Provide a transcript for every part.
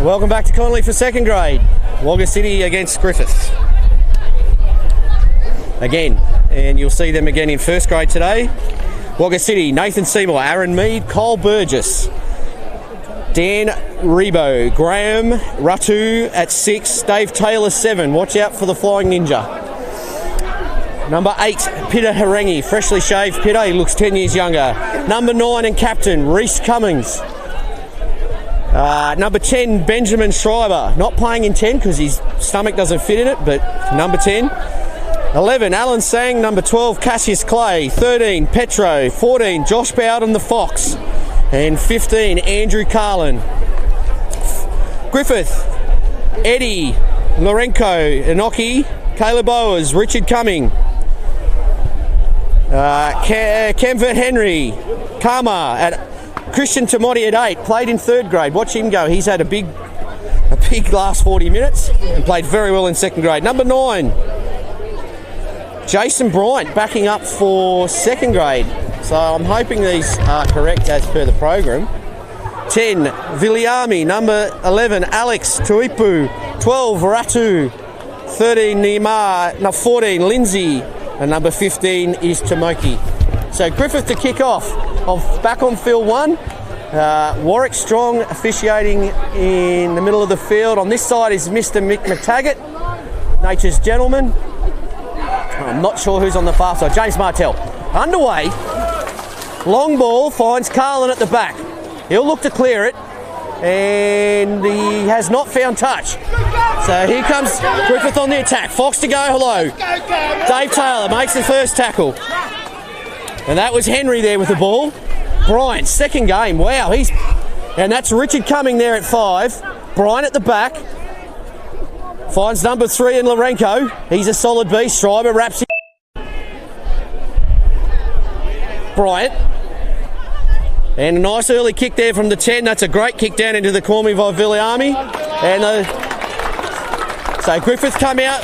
Welcome back to Connolly for second grade. Wagga City against Griffith. Again, and you'll see them again in first grade today. Wagga City, Nathan Seymour, Aaron Mead, Cole Burgess, Dan Rebo, Graham Ratu at 6, Dave Taylor 7. Watch out for the Flying Ninja. Number 8, Peter Harangi, freshly shaved Peter, he looks 10 years younger. Number 9 and captain, Reese Cummings. Number 10, Benjamin Schreiber, not playing in 10 because his stomach doesn't fit in it, but number 10. 11, Alan Sang. Number 12, Cassius Clay. 13, Petro. 14, Josh Bowden the Fox. And 15, Andrew Carlin. Griffith, Eddie, Lorenko, Inoki, Caleb Bowers, Richard Cumming. Camvert Henry, Karma at Christian Tamotti at 8, played in third grade. Watch him go. He's had a big last 40 minutes and played very well in second grade. Number 9, Jason Bryant, backing up for second grade. So I'm hoping these are correct as per the program. 10, Viliami. Number 11, Alex Tuipu. 12, Ratu. 13, Neymar. Number 14, Lindsay. And number 15 is Tomoki. So Griffith to kick off. Back on field 1. Warwick Strong officiating in the middle of the field. On this side is Mr. Mick McTaggart, Nature's Gentleman. I'm not sure who's on the far side. James Martell. Underway. Long ball finds Carlin at the back. He'll look to clear it. And he has not found touch. So here comes Griffith on the attack. Fox to go hello. Dave Taylor makes the first tackle. And that was Henry there with the ball. Bryant, second game. Wow, and that's Richard Cumming there at 5. Bryant at the back. Finds number 3 in Lorenko. He's a solid beast. Schreiber wraps it. Bryant. And a nice early kick there from the 10. That's a great kick down into the corner by Viliami. And so Griffith come out.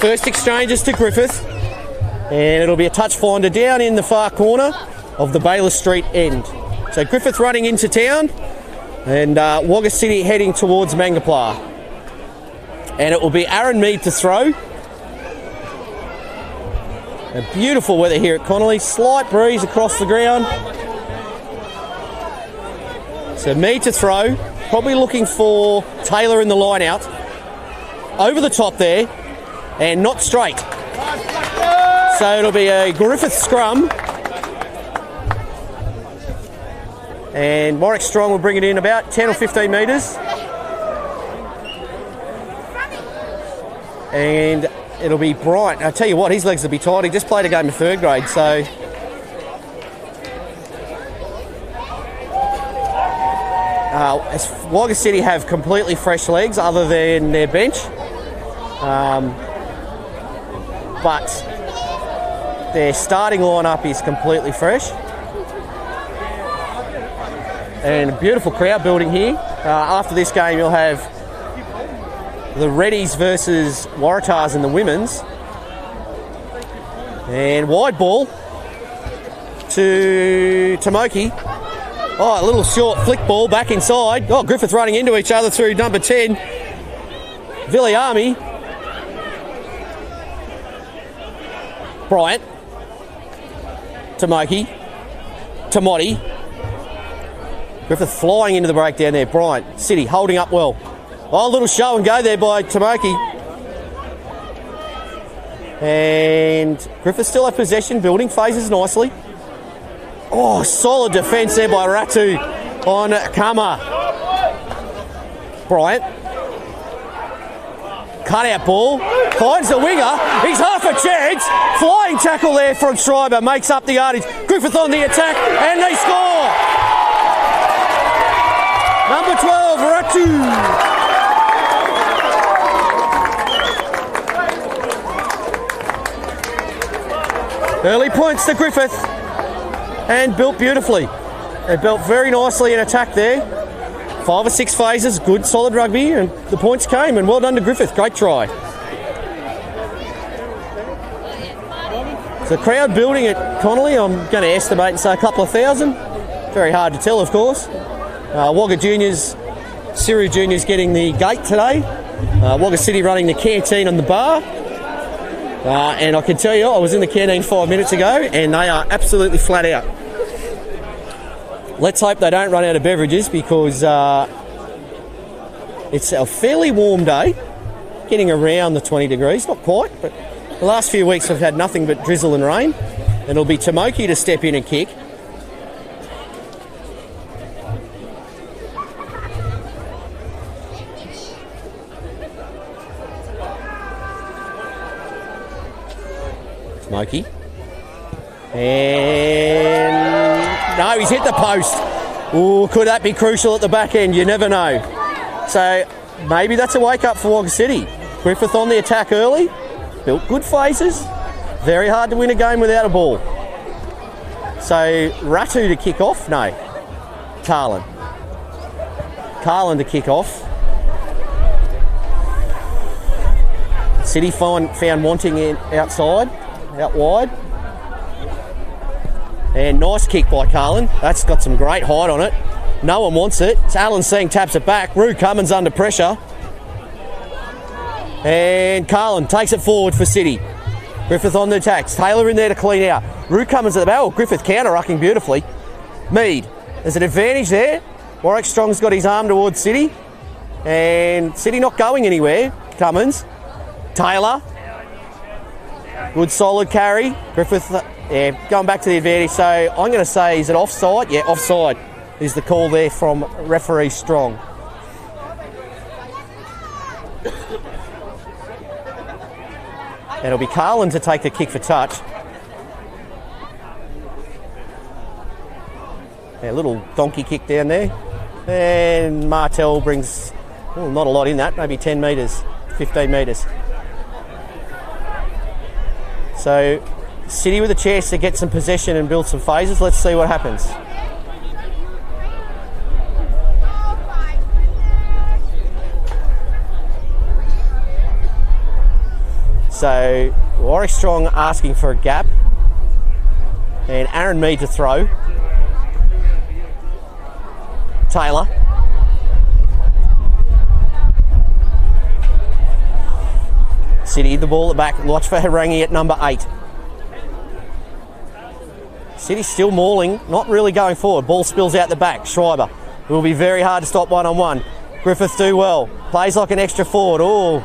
First exchanges to Griffith. And it'll be a touch finder down in the far corner of the Baylor Street end. So Griffith running into town. And Wagga City heading towards Mangapla. And it will be Aaron Mead to throw. A beautiful weather here at Connolly. Slight breeze across the ground. So Mead to throw. Probably looking for Taylor in the line out. Over the top there. And not straight. So it'll be a Griffith scrum. And Warwick Strong will bring it in about 10 or 15 metres. And it'll be Bryant. I tell you what, his legs will be tight. He just played a game of third grade, so Wagga City have completely fresh legs other than their bench, but their starting lineup is completely fresh. And a beautiful crowd building here. After this game, you'll have the Reddies versus Waratahs in the women's. And wide ball to Tomoki. Oh, a little short flick ball back inside. Oh, Griffith running into each other through number 10. Viliami. Bryant. Tomoki. Tomotti. Griffith flying into the breakdown there. Bryant. City holding up well. Oh, a little show and go there by Tomoki. And Griffith still have possession, building phases nicely. Oh, solid defence there by Ratu on Kama. Bryant. Cut out ball. Finds the winger. He's half a chance. Flying tackle there from Schreiber. Makes up the yardage. Griffith on the attack. And they score. Number 12, Ratu. Early points to Griffith. And built beautifully. They built very nicely in attack there. 5 or 6 phases, good solid rugby, and the points came, and well done to Griffith, great try. So the crowd building at Connolly, I'm going to estimate and say a couple of thousand. Very hard to tell, of course. Wagga Juniors, Siru Juniors getting the gate today. Wagga City running the canteen on the bar. And I can tell you, I was in the canteen 5 minutes ago, and they are absolutely flat out. Let's hope they don't run out of beverages, because it's a fairly warm day, getting around the 20 degrees, not quite, but the last few weeks we've had nothing but drizzle and rain, and it'll be Tomoki to step in and kick. Tomoki. And no, he's hit the post. Oh, could that be crucial at the back end? You never know. So maybe that's a wake up for Wagga City. Griffith on the attack early, built good phases. Very hard to win a game without a ball. So Ratu to kick off. No, Carlin to kick off. City found wanting in outside, out wide. And nice kick by Carlin. That's got some great height on it. No one wants it. It's Alan Singh taps it back. Roo Cummins under pressure. And Carlin takes it forward for City. Griffith on the attacks. Taylor in there to clean out. Roo Cummins at the barrel. Griffith counter-rucking beautifully. Mead. There's an advantage there. Warwick Strong's got his arm towards City. And City not going anywhere. Cummins. Taylor. Good solid carry. Griffith, going back to the advantage. So I'm going to say, is it offside? Yeah, offside is the call there from referee Strong. And it'll be Carlin to take the kick for touch. A little donkey kick down there. And Martel brings, not a lot in that, maybe 10 metres, 15 metres. So City with a chance to get some possession and build some phases. Let's see what happens. So Warwick Strong asking for a gap, and Aaron Mead to throw. Taylor. City the ball at the back. Watch for Harangi at number 8. City still mauling, not really going forward. Ball spills out the back. Schreiber. It will be very hard to stop one-on-one. Griffith do well. Plays like an extra forward. Oh.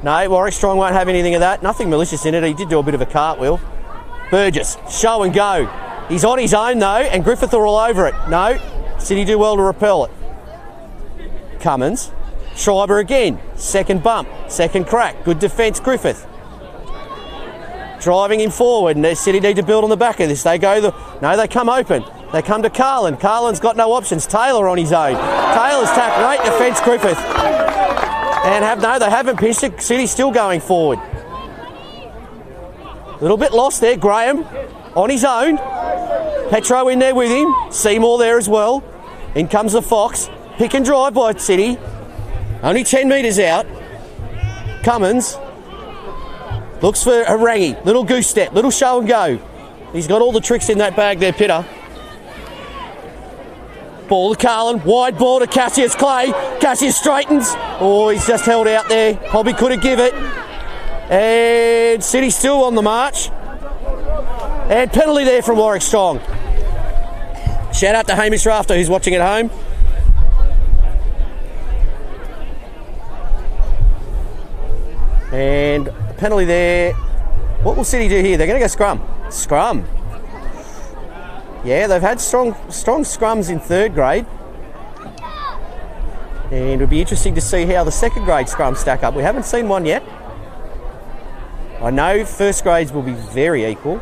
No, Warwick Strong won't have anything of that. Nothing malicious in it. He did do a bit of a cartwheel. Burgess, show and go. He's on his own though, and Griffith are all over it. No, City do well to repel it. Cummins, Schreiber again. Second bump, second crack. Good defence, Griffith. driving him forward, and City need to build on the back of this. They come open. They come to Carlin. Carlin's got no options. Taylor on his own. Taylor's tapped. Great defence, Griffith. And they haven't pitched it. City's still going forward. A little bit lost there. Graham on his own. Petro in there with him. Seymour there as well. In comes the Fox. Pick and drive by City. Only 10 metres out. Cummins looks for Harangi. Little goose step. Little show and go. He's got all the tricks in that bag there, Pitter. Ball to Carlin, wide ball to Cassius Clay. Cassius straightens. Oh, he's just held out there. Probably could have give it. And City still on the march. And penalty there from Warwick Strong. Shout out to Hamish Rafter who's watching at home. And a penalty there. What will City do here? They're going to go scrum. Scrum. Yeah, they've had strong scrums in third grade. And it'll be interesting to see how the second grade scrums stack up. We haven't seen one yet. I know first grades will be very equal.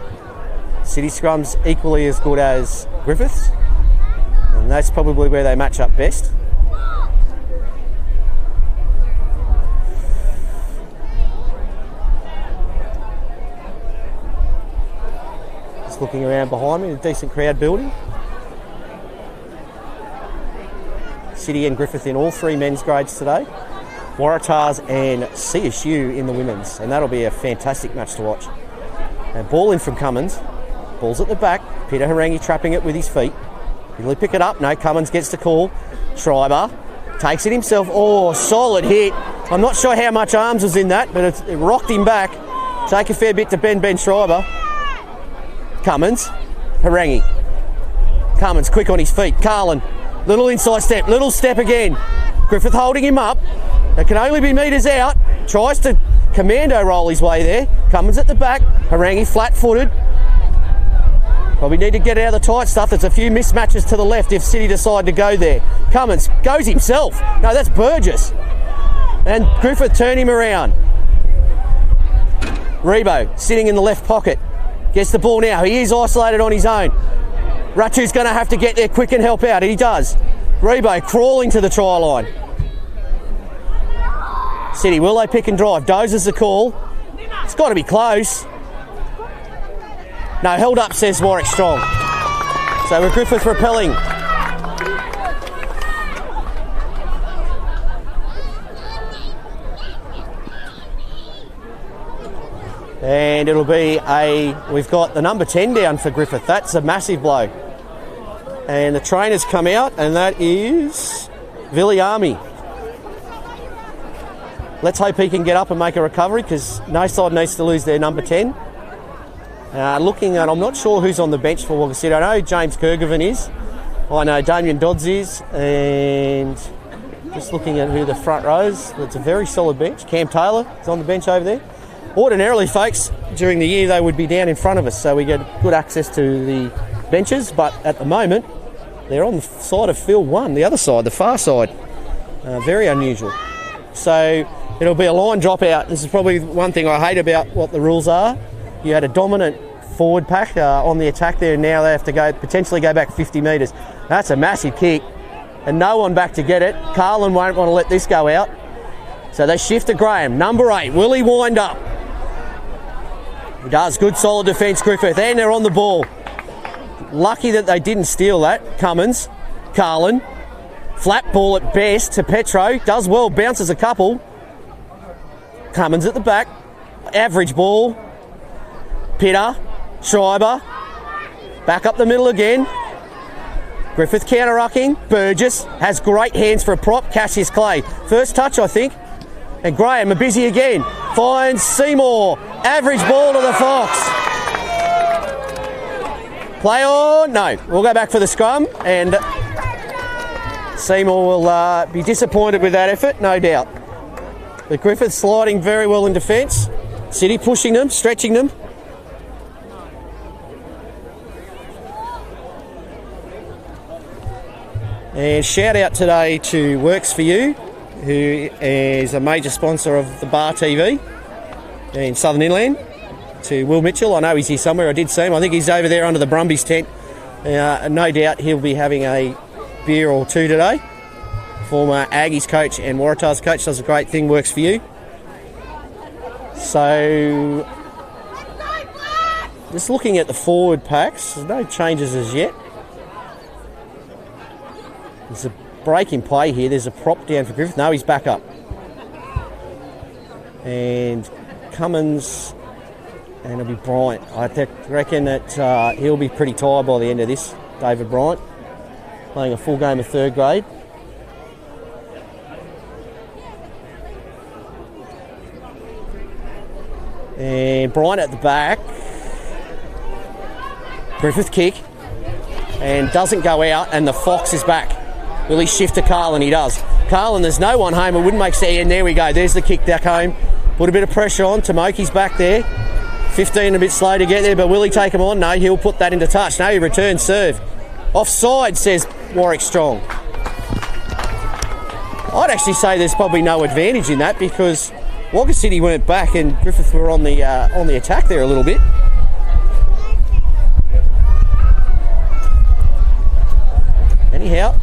City scrums equally as good as Griffith's. And that's probably where they match up best. Looking around behind me, a decent crowd building. City and Griffith in all three men's grades today. Waratahs and CSU in the women's, and that'll be a fantastic match to watch. And ball in from Cummins. Ball's at the back. Peter Harangi trapping it with his feet. Will he pick it up? No, Cummins gets the call. Schreiber takes it himself. Oh, solid hit. I'm not sure how much arms was in that, but it rocked him back. Take a fair bit to Ben Schreiber. Cummins, Harangi. Cummins quick on his feet. Carlin, little inside step, little step again. Griffith holding him up. It can only be metres out. Tries to commando roll his way there. Cummins at the back. Harangi flat-footed. Probably need to get out of the tight stuff. There's a few mismatches to the left if City decide to go there. Cummins goes himself. No, that's Burgess. And Griffith turn him around. Rebo sitting in the left pocket. Gets the ball now. He is isolated on his own. Ratu's going to have to get there quick and help out. And he does. Rebo crawling to the try line. City, will they pick and drive? Dozer's the call. It's got to be close. No, held up, says Warwick Strong. So with Griffith repelling. And it'll be we've got the number 10 down for Griffith. That's a massive blow. And the trainer's come out, and that is Viliami. Let's hope he can get up and make a recovery, because no side needs to lose their number 10. Looking at, I'm not sure who's on the bench for Wagga City. I know James Kergovan is. I know Damien Dodds is. And just looking at who the front rows, it's a very solid bench. Cam Taylor is on the bench over there. Ordinarily, folks, during the year they would be down in front of us, so we get good access to the benches, but at the moment they're on the side of field one, the other side, the far side. Very unusual. So it'll be a line dropout. This is probably one thing I hate about what the rules are. You had a dominant forward pack on the attack there, and now they have to potentially go back 50 metres. That's a massive kick, and no one back to get it. Carlin won't want to let this go out. So they shift to Graham, number 8. Will he wind up? He does. Good solid defence, Griffith. And they're on the ball. Lucky that they didn't steal that. Cummins, Carlin. Flat ball at best to Petro. Does well, bounces a couple. Cummins at the back. Average ball. Pitter, Schreiber. Back up the middle again. Griffith counter-rucking. Burgess has great hands for a prop. Cassius Clay. First touch, I think. And Graham are busy again. Finds Seymour. Average ball to the Fox. Play on? No. We'll go back for the scrum. And Seymour will be disappointed with that effort, no doubt. But Griffith sliding very well in defence. City pushing them, stretching them. And shout out today to Works For You, who is a major sponsor of the Bar TV in Southern Inland. to Will Mitchell. I know he's here somewhere. I did see him. I think he's over there under the Brumbies tent. No doubt he'll be having a beer or two today. Former Aggies coach and Waratahs coach, does a great thing, works for you. So, just looking at the forward packs, there's no changes as yet. There's a break in play here. There's a prop down for Griffith. No, he's back up. And Cummins, and it'll be Bryant. I reckon that he'll be pretty tired by the end of this, David Bryant, playing a full game of third grade. And Bryant at the back. Griffith kick. And doesn't go out, and the Fox is back. Will he shift to Carlin? He does. Carlin, there's no one home. It wouldn't make sense. And there we go. There's the kick back home. Put a bit of pressure on. Tomoki's back there. 15 a bit slow to get there, but will he take him on? No, he'll put that into touch. No, he returns serve. Offside, says Warwick Strong. I'd actually say there's probably no advantage in that because Wagga City weren't back and Griffith were on the attack there a little bit. Anyhow,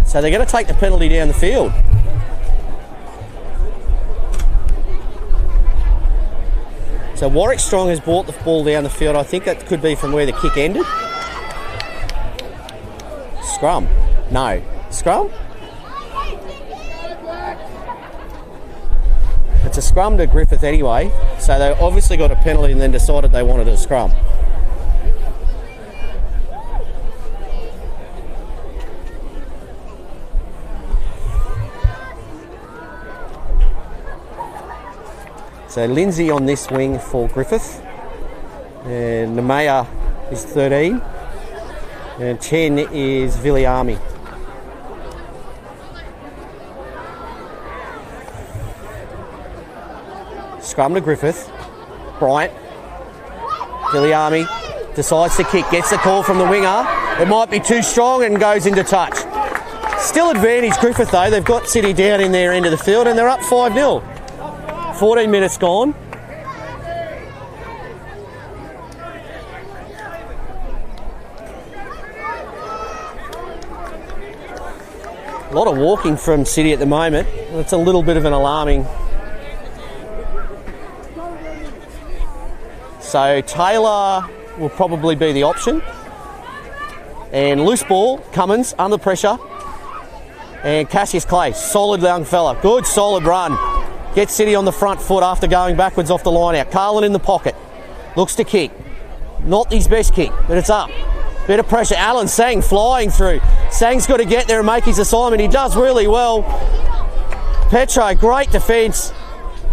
so they're going to take the penalty down the field. So Warwick Strong has brought the ball down the field. I think that could be from where the kick ended. Scrum? No. Scrum? It's a scrum to Griffith anyway. So they obviously got a penalty and then decided they wanted a scrum. So Lindsay on this wing for Griffith. And Nemea is 13. And 10 is Viliami. Scrum to Griffith. Bryant. Viliami decides to kick. Gets the call from the winger. It might be too strong and goes into touch. Still advantage Griffith though. They've got City down in their end of the field and they're up 5-0. 14 minutes gone. A lot of walking from City at the moment. It's a little bit of an alarming. So Taylor will probably be the option. And loose ball, Cummins under pressure. And Cassius Clay, solid young fella. Good, solid run. Gets City on the front foot after going backwards off the line out. Carlin in the pocket. Looks to kick. Not his best kick, but it's up. Bit of pressure. Alan Sang flying through. Sang's got to get there and make his assignment. He does really well. Petro, great defence.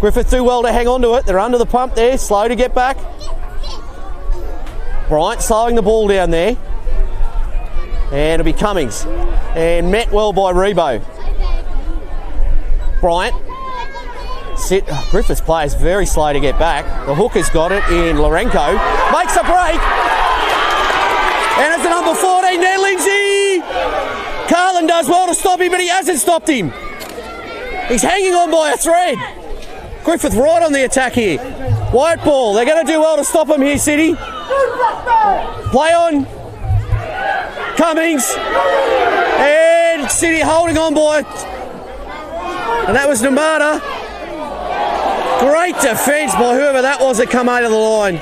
Griffith do well to hang on to it. They're under the pump there. Slow to get back. Bryant slowing the ball down there. And it'll be Cummings. And met well by Rebo. Bryant. Griffith's play is very slow to get back. The hooker's got it in Lorenko. Makes a break. And it's a number 14 there, Lindsay. Carlin does well to stop him, but he hasn't stopped him. He's hanging on by a thread. Griffith right on the attack here. White ball. They're going to do well to stop him here, City. Play on. Cummings. And City holding on by it. And that was Namada. Great defence by whoever that was that come out of the line.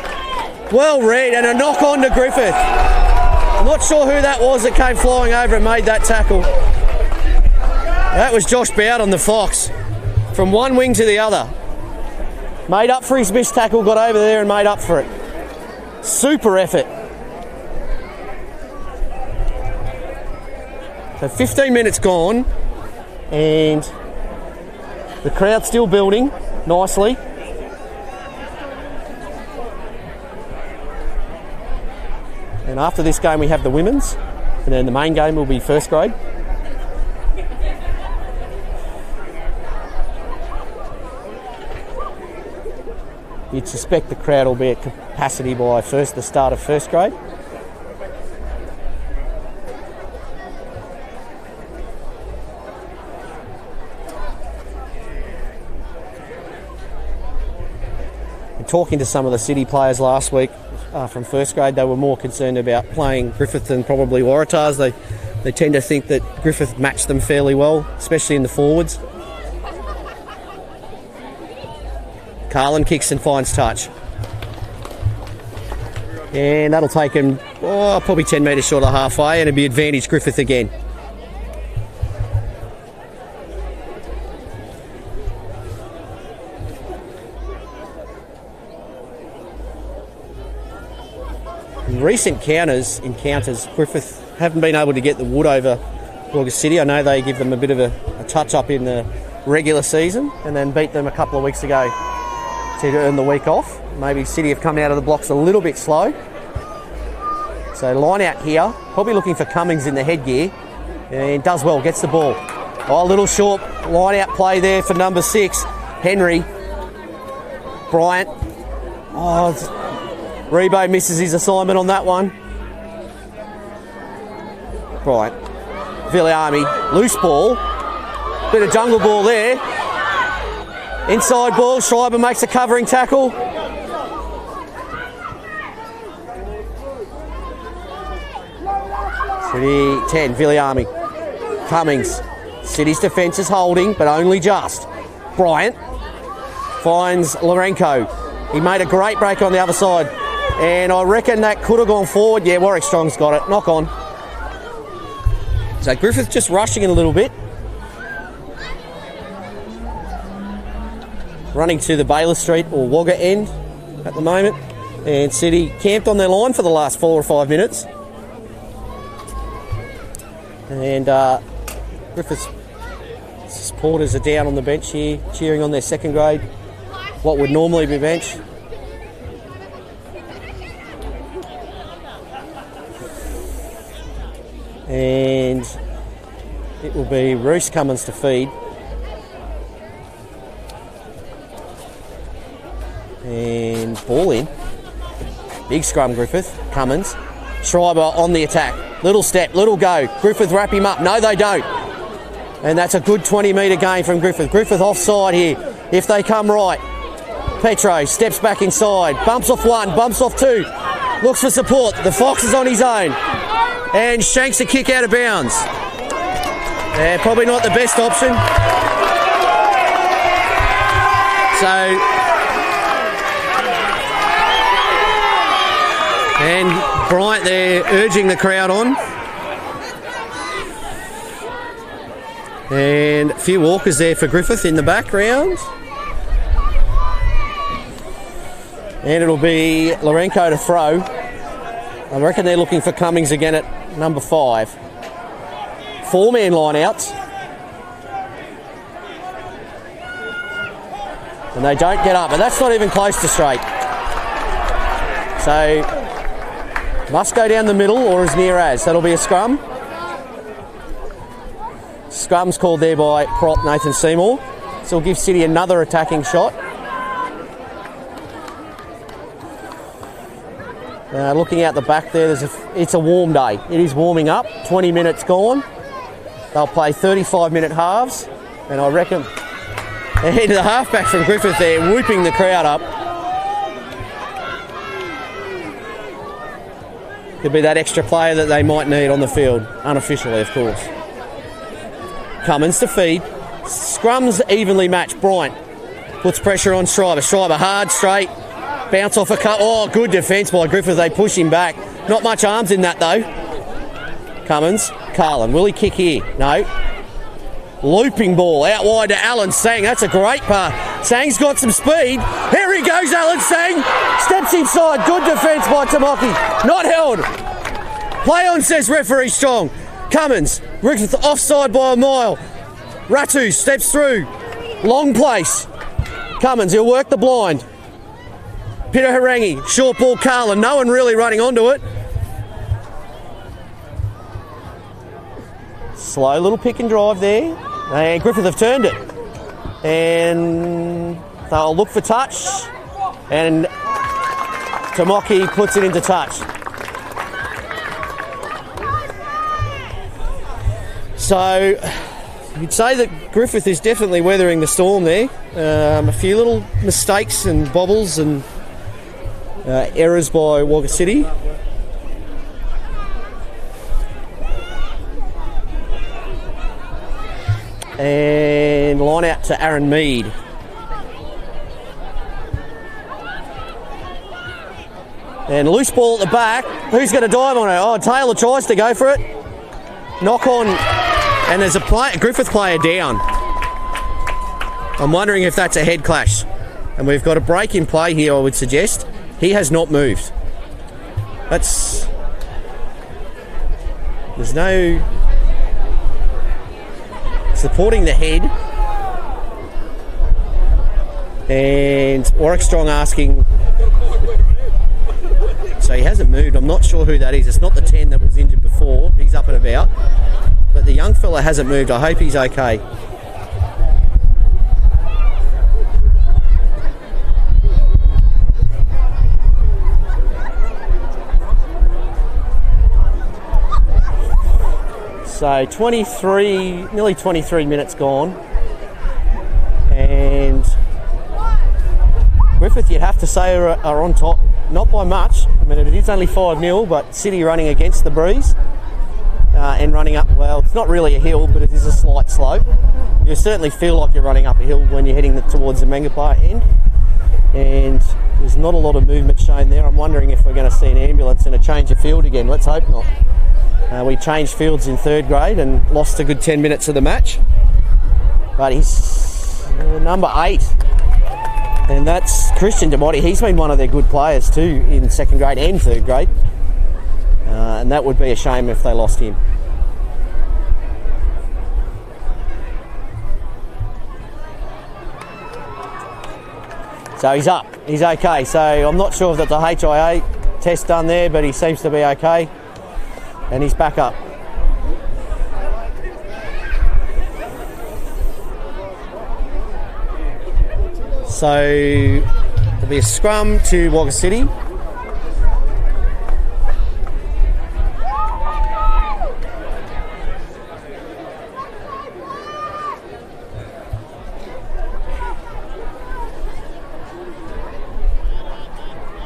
Well read, and a knock on to Griffith. I'm not sure who that was that came flying over and made that tackle. That was Josh Bout on the Fox. From one wing to the other. Made up for his missed tackle, got over there and made up for it. Super effort. So 15 minutes gone, and the crowd's still building nicely. And after this game we have the women's, and then the main game will be first grade. You'd suspect the crowd will be at capacity by the start of first grade. talking to some of the City players last week from first grade, they were more concerned about playing Griffith than probably Waratahs. They tend to think that Griffith matched them fairly well, especially in the forwards. Carlin kicks and finds touch. And that'll take him probably 10 metres short of halfway, and it'll be advantage Griffith again. In recent encounters, Griffith haven't been able to get the wood over Wagga City. I know they give them a bit of a touch-up in the regular season and then beat them a couple of weeks ago to earn the week off. Maybe City have come out of the blocks a little bit slow. So line out here, probably looking for Cummings in the headgear, and does well, gets the ball. A little short line out play there for number 6, Henry. Bryant. Rebo misses his assignment on that one. Bryant. Viliami, loose ball. Bit of jungle ball there. Inside ball, Schreiber makes a covering tackle. City 10, Viliami. Cummings. City's defence is holding, but only just. Bryant finds Lourenco. He made a great break on the other side, and I reckon that could have gone forward. Yeah, Warwick Strong's got it. Knock on. So Griffith just rushing it a little bit. Running to the Baylor Street or Wagga end at the moment. And City camped on their line for the last 4 or 5 minutes. And Griffith's supporters are down on the bench here, cheering on their second grade, what would normally be bench. And it will be Roos Cummins to feed. And ball in. Big scrum, Griffith. Cummins. Schreiber on the attack. Little step, little go. Griffith wrap him up. No, they don't. And that's a good 20-metre gain from Griffith. Griffith offside here if they come right. Petro steps back inside. Bumps off one, bumps off two. Looks for support. The Fox is on his own. And shanks a kick out of bounds. Probably not the best option. So... And Bryant there urging the crowd on. And a few walkers there for Griffith in the background. And it'll be Lourenco to throw. I reckon they're looking for Cummings again at number 5. 4-man line outs. And they don't get up, but that's not even close to straight. So... must go down the middle or as near as. That'll be a scrum. Scrum's called there by prop Nathan Seymour. So we'll give City another attacking shot. Looking out the back there, it's a warm day. It is warming up. 20 minutes gone. They'll play 35-minute halves. And I reckon... and the halfback from Griffith there, whooping the crowd up. Could be that extra player that they might need on the field, unofficially, of course. Cummins to feed. Scrums evenly matched. Bryant puts pressure on Schreiber. Schreiber hard, straight. Bounce off a cut. Oh, good defence by Griffith. They push him back. Not much arms in that, though. Cummins. Carlin. Will he kick here? No. Looping ball out wide to Alan Sang. That's a great pass. Sang's got some speed. Here he goes, Alan Sang. Steps inside. Good defence by Tamaki. Not held. Play on, says referee Strong. Cummins. Griffith offside by a mile. Ratu steps through. Long place. Cummins, he'll work the blind. Peter Harangi. Short ball, Carlin. No one really running onto it. Slow little pick and drive there. And Griffith have turned it. And they'll look for touch. And Tamaki puts it into touch. So you'd say that Griffith is definitely weathering the storm there. A few little mistakes and bobbles and Errors by Wagga City. And line out to Aaron Mead. And loose ball at the back. Who's going to dive on it? Oh, Taylor tries to go for it. Knock on. And there's a Griffith player down. I'm wondering if that's a head clash. And we've got a break in play here, I would suggest. He has not moved. There's no supporting the head. And Warwick Strong asking. So he hasn't moved. I'm not sure who that is. It's not the 10 that was injured before. He's up and about. But the young fella hasn't moved. I hope he's okay. So nearly 23 minutes gone. And Griffith, you'd have to say, are on top. Not by much. I mean, it is only 5-0, but City running against the breeze and running up, well, it's not really a hill, but it is a slight slope. You certainly feel like you're running up a hill when you're heading towards the Mangappa end. And there's not a lot of movement shown there. I'm wondering if we're going to see an ambulance and a change of field again. Let's hope not. We changed fields in 3rd grade and lost a good 10 minutes of the match. But he's number 8. And that's Christian Demotti. He's been one of their good players too in 2nd grade and 3rd grade. And that would be a shame if they lost him. So he's up. He's okay. So I'm not sure if that's a HIA test done there, but he seems to be okay. And he's back up. So there'll be a scrum to Wagga City.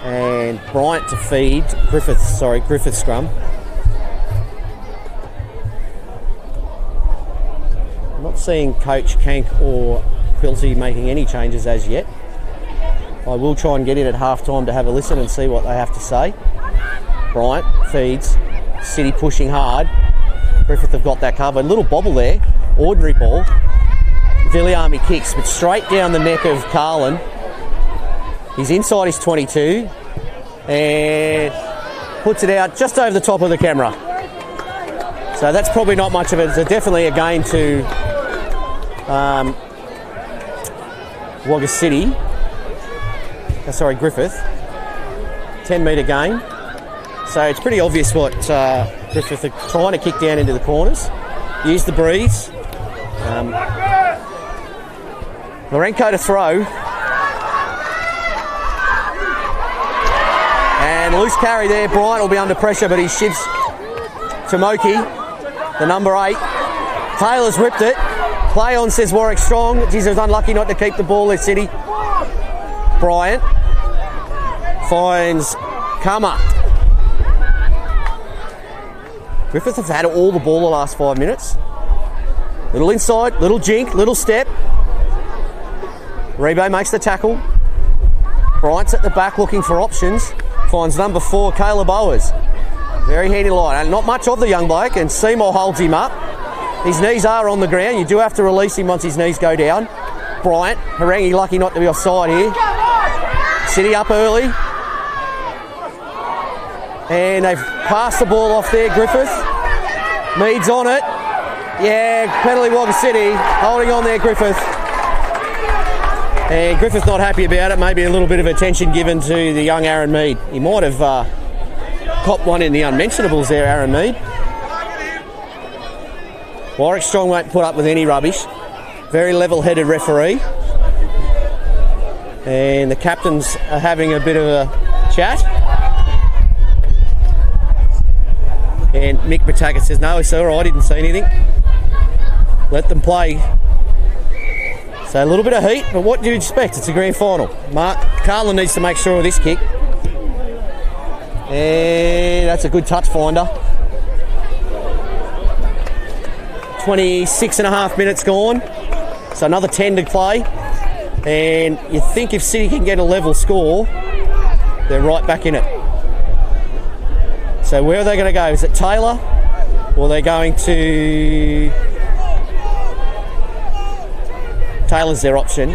And Bryant to feed Griffith scrum. I'm not seeing Coach Kank or Quilty making any changes as yet. I will try and get in at half time to have a listen and see what they have to say. Bryant feeds, City pushing hard. Griffith have got that covered. Little bobble there, ordinary ball. Viliami kicks, but straight down the neck of Carlin. He's inside his 22 and puts it out just over the top of the camera. So that's probably not much of it. It's definitely a gain to Wagga City. Griffith. 10-metre gain. So it's pretty obvious what Griffith are trying to kick down into the corners. Use the breeze. Lorenko to throw. And loose carry there. Bryant will be under pressure, but he shifts to Moki, the number 8. Taylor's whipped it. Play on, says Warwick Strong. Geez, was unlucky not to keep the ball there, City. Bryant finds Kama. Griffith have had all the ball the last 5 minutes. Little inside, little jink, little step. Rebo makes the tackle. Bryant's at the back looking for options. Finds number 4, Caleb Owers. Very handy line. And not much of the young bloke, and Seymour holds him up. His knees are on the ground. You do have to release him once his knees go down. Bryant, Harangi lucky not to be offside here. City up early. And they've passed the ball off there, Griffith. Mead's on it. Yeah, penalty Wagga City. Holding on there, Griffith. And Griffith's not happy about it. Maybe a little bit of attention given to the young Aaron Mead. He might have copped one in the unmentionables there, Aaron Mead. Warwick Strong won't put up with any rubbish. Very level-headed referee. And the captains are having a bit of a chat. And Mick Bataga says, no, it's all right, I didn't see anything. Let them play. So a little bit of heat, but what do you expect? It's a grand final. Carlin needs to make sure of this kick. And that's a good touch finder. 26 and a half minutes gone. So another 10 to play. And you think if City can get a level score, they're right back in it. So where are they going to go? Is it Taylor? Or are they going to... Taylor's their option.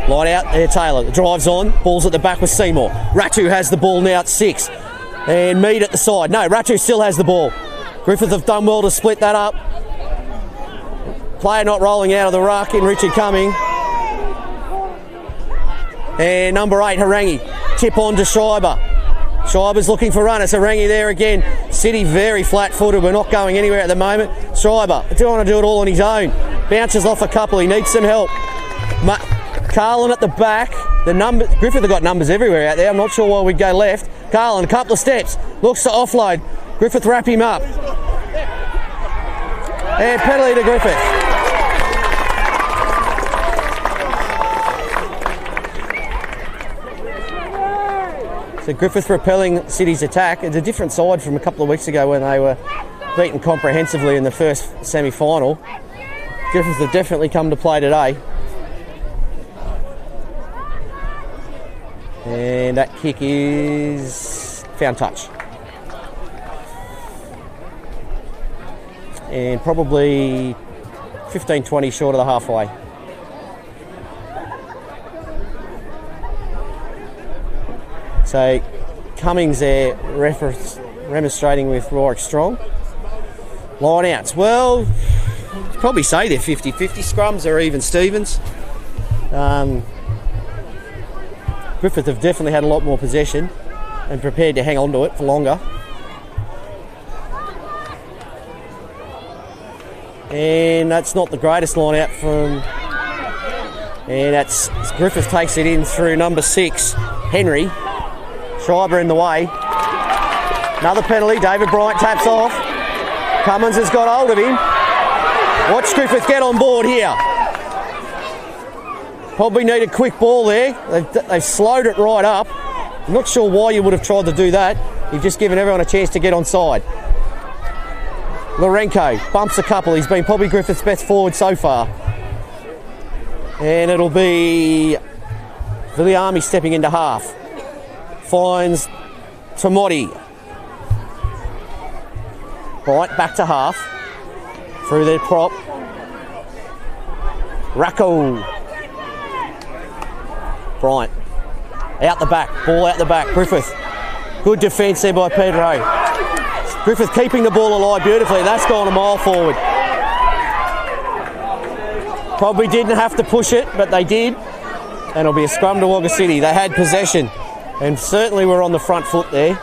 Line out there, Taylor. Drives on. Ball's at the back with Seymour. Ratu has the ball now at 6. And Mead at the side. No, Ratu still has the ball. Griffith have done well to split that up. Player not rolling out of the ruck in Richard Cumming. And number 8, Harangi. Tip on to Schreiber. Schreiber's looking for runners. Harangi there again. City very flat-footed. We're not going anywhere at the moment. Schreiber, don't want to do it all on his own. Bounces off a couple. He needs some help. Carlin at the back. Griffith have got numbers everywhere out there. I'm not sure why we'd go left. Carlin, a couple of steps. Looks to offload. Griffith wrap him up. And penalty to Griffith. So Griffith repelling City's attack. It's a different side from a couple of weeks ago when they were beaten comprehensively in the first semi-final. Griffith have definitely come to play today. And that kick is found touch. And probably 15-20 short of the halfway. So Cummings there remonstrating with Warwick Strong. Line outs. Well, probably say they're 50-50 scrums or even Stevens. Griffith have definitely had a lot more possession and prepared to hang on to it for longer. And that's not the greatest line out from... And that's Griffith takes it in through number 6, Henry. Schreiber in the way. Another penalty. David Bryant taps off. Cummins has got hold of him. Watch Griffith get on board here. Probably need a quick ball there. They've slowed it right up. I'm not sure why you would have tried to do that. You've just given everyone a chance to get onside. Lourenco bumps a couple. He's been probably Griffith's best forward so far. And it'll be Viliami stepping into half. Finds Tomotti. Right, back to half. Through their prop. Racco. Bryant. Out the back. Ball out the back. Griffith. Good defence there by Pedro. Griffith keeping the ball alive beautifully. That's gone a mile forward. Probably didn't have to push it, but they did. And it'll be a scrum to Wagga City. They had possession. And certainly were on the front foot there.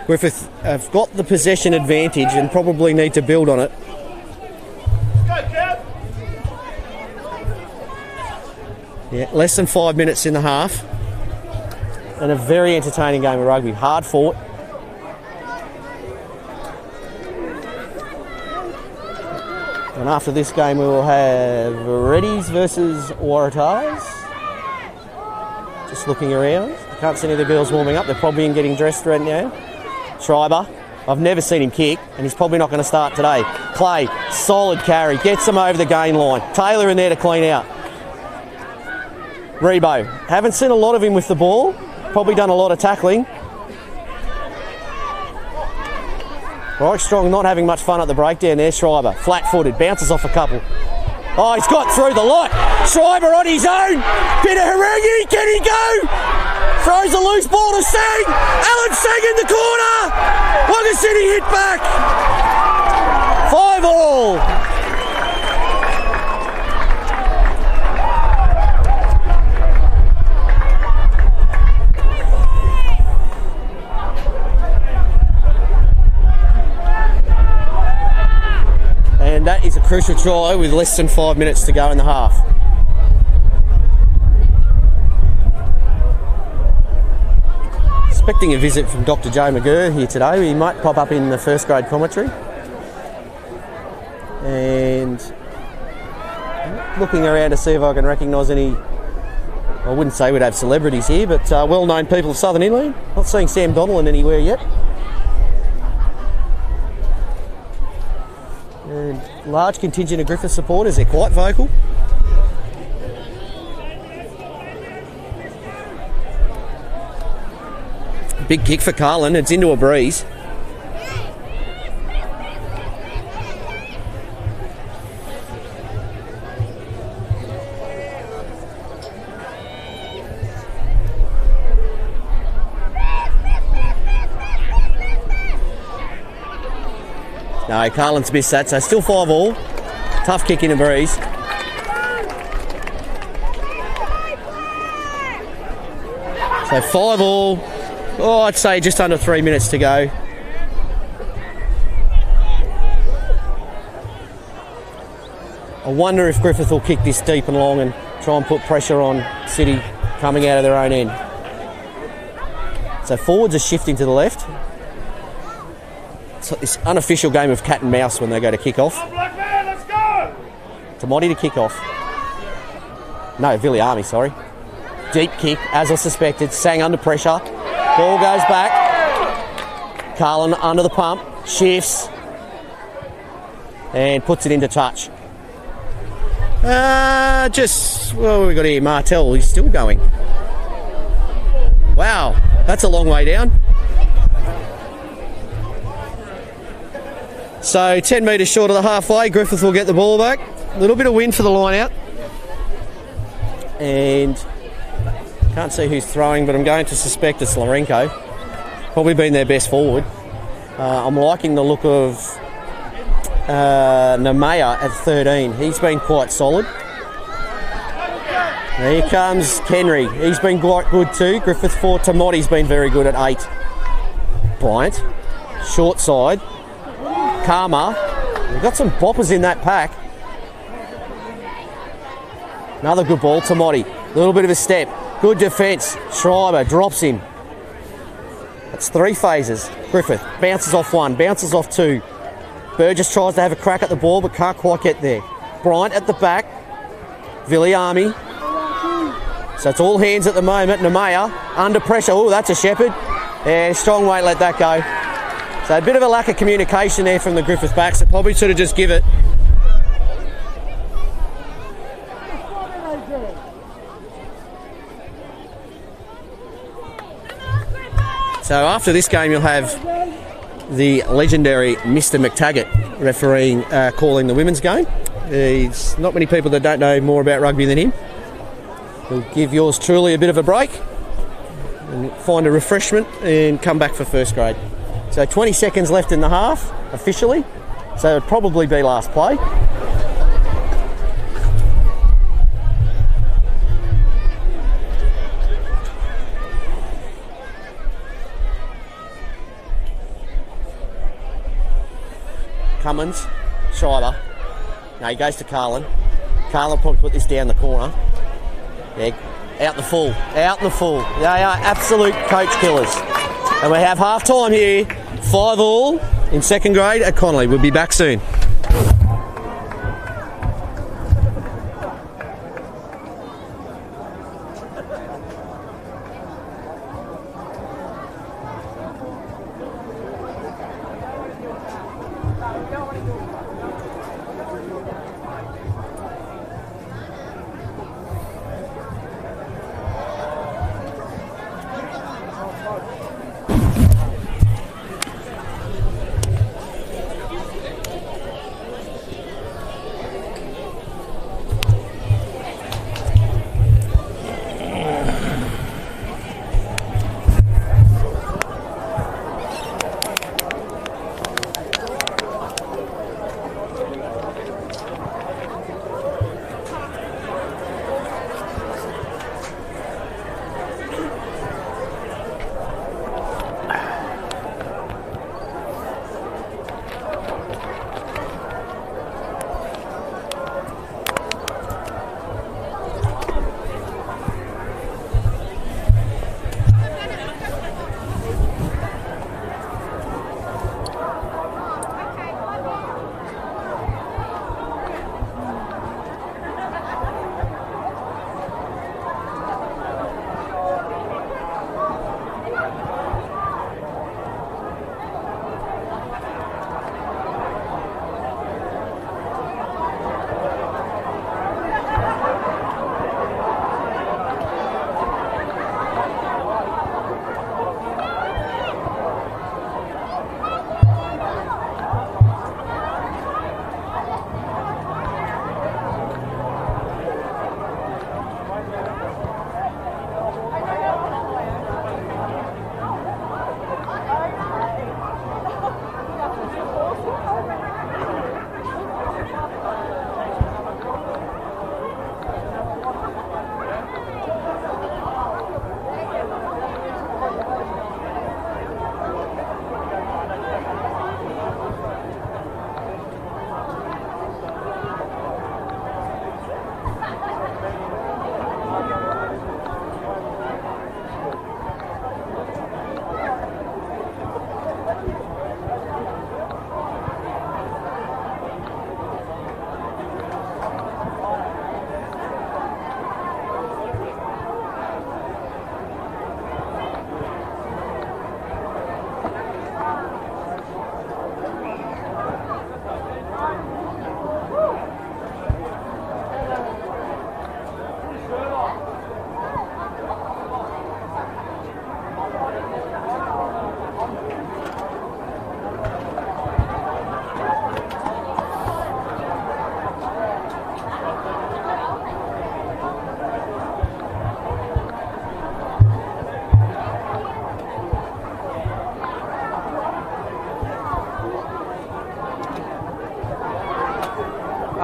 Griffith have got the possession advantage and probably need to build on it. Yeah, less than 5 minutes in the half. And a very entertaining game of rugby. Hard fought. And after this game we will have Reddies versus Waratahs. Just looking around. I can't see any of the girls warming up. They're probably in getting dressed right now. Schreiber. I've never seen him kick, and he's probably not going to start today. Clay, solid carry. Gets them over the gain line. Taylor in there to clean out. Rebo. Haven't seen a lot of him with the ball. Probably done a lot of tackling. Right, Strong not having much fun at the breakdown there. Schreiber, flat-footed, bounces off a couple. Oh, he's got through the lot. Schreiber on his own. Bit of Harangi, can he go? Throws a loose ball to Seng. Alan Seng in the corner. Wagga City hit back. 5-all. And that is a crucial try with less than 5 minutes to go in the half. Expecting a visit from Dr. Joe McGurr here today. He might pop up in the first grade commentary. And looking around to see if I can recognise any, I wouldn't say we'd have celebrities here, but well-known people of Southern Inland. Not seeing Sam Donnellan anywhere yet. And large contingent of Griffith supporters, they're quite vocal. Big kick for Carlin, it's into a breeze. No, Carlin's missed that, so still 5-all. Tough kick in a breeze. So 5-all. Oh, I'd say just under 3 minutes to go. I wonder if Griffith will kick this deep and long and try and put pressure on City coming out of their own end. So forwards are shifting to the left. It's this unofficial game of cat and mouse when they go to kick off. Tamati to kick off. No, Viliami, sorry. Deep kick, as I suspected. Sang under pressure. Ball goes back. Carlin under the pump. Shifts. And puts it into touch. What have we got here? Martell, he's still going. Wow, that's a long way down. So 10 metres short of the halfway, Griffith will get the ball back. A little bit of wind for the line out. And can't see who's throwing, but I'm going to suspect it's Lourenco. Probably been their best forward. I'm liking the look of Nemea at 13. He's been quite solid. Here comes Kenry. He's been quite good too. Griffith 4. Tamoti's been very good at 8. Bryant. Short side. Karma. We've got some boppers in that pack. Another good ball. Tamoti. A little bit of a step. Good defence. Schreiber drops him. That's 3 phases. Griffith bounces off 1. Bounces off 2. Burgess tries to have a crack at the ball but can't quite get there. Bryant at the back. Viliami. So it's all hands at the moment. Nemea under pressure. Oh, that's a Shepherd. Yeah, strong won't let that go. So a bit of a lack of communication there from the Griffith backs. They probably should have just give it. So after this game, you'll have the legendary Mr. McTaggart refereeing, calling the women's game. There's not many people that don't know more about rugby than him. He'll give yours truly a bit of a break and find a refreshment and come back for first grade. So 20 seconds left in the half, officially. So it'd probably be last play. Cummins, Schreiber. Now he goes to Carlin. Carlin probably put this down the corner. Yeah, out the full. Out in the full. They are absolute coach killers. And we have half time here. 5-all in second grade at Connolly. We'll be back soon.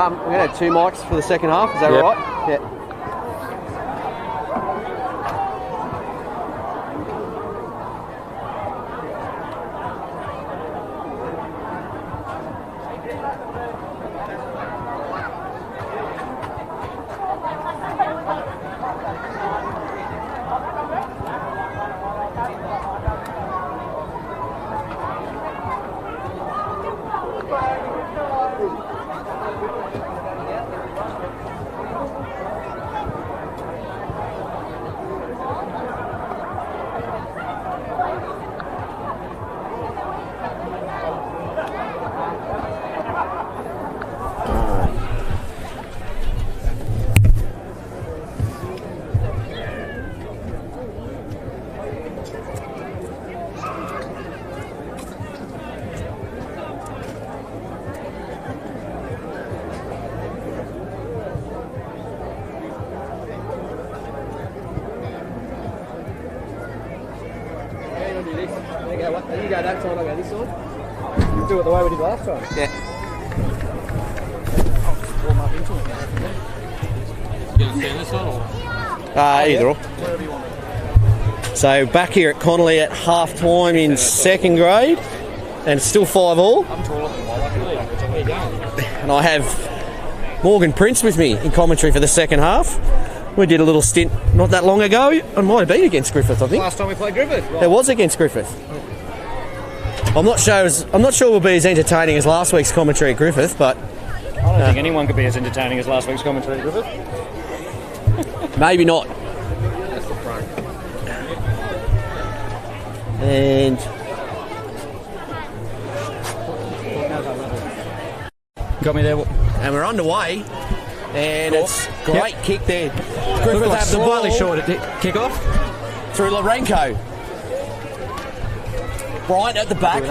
We're going to have 2 mics for the second half, is that Yep. right? Yeah. You go that side, I'll go this side. Do it the way we did last time. Yeah. I'll just warm up into it. You going to stand this side or? Either or. Wherever you want. So back here at Connolly at half time in second grade, and it's still 5-all. I'm taller than you, luckily. Where you going? And I have Morgan Prince with me in commentary for the second half. We did a little stint not that long ago. It might have been against Griffith, I think. Last time we played Griffith. Right. It was against Griffith. I'm not sure we'll be as entertaining as last week's commentary at Griffith, but I don't think anyone could be as entertaining as last week's commentary at Griffith. maybe not. That's the front. And Got me there. and we're underway. And it's great kick there. Griffith Griffith like have the slightly ball short at kick off. through Lourenco. Bryant at the back.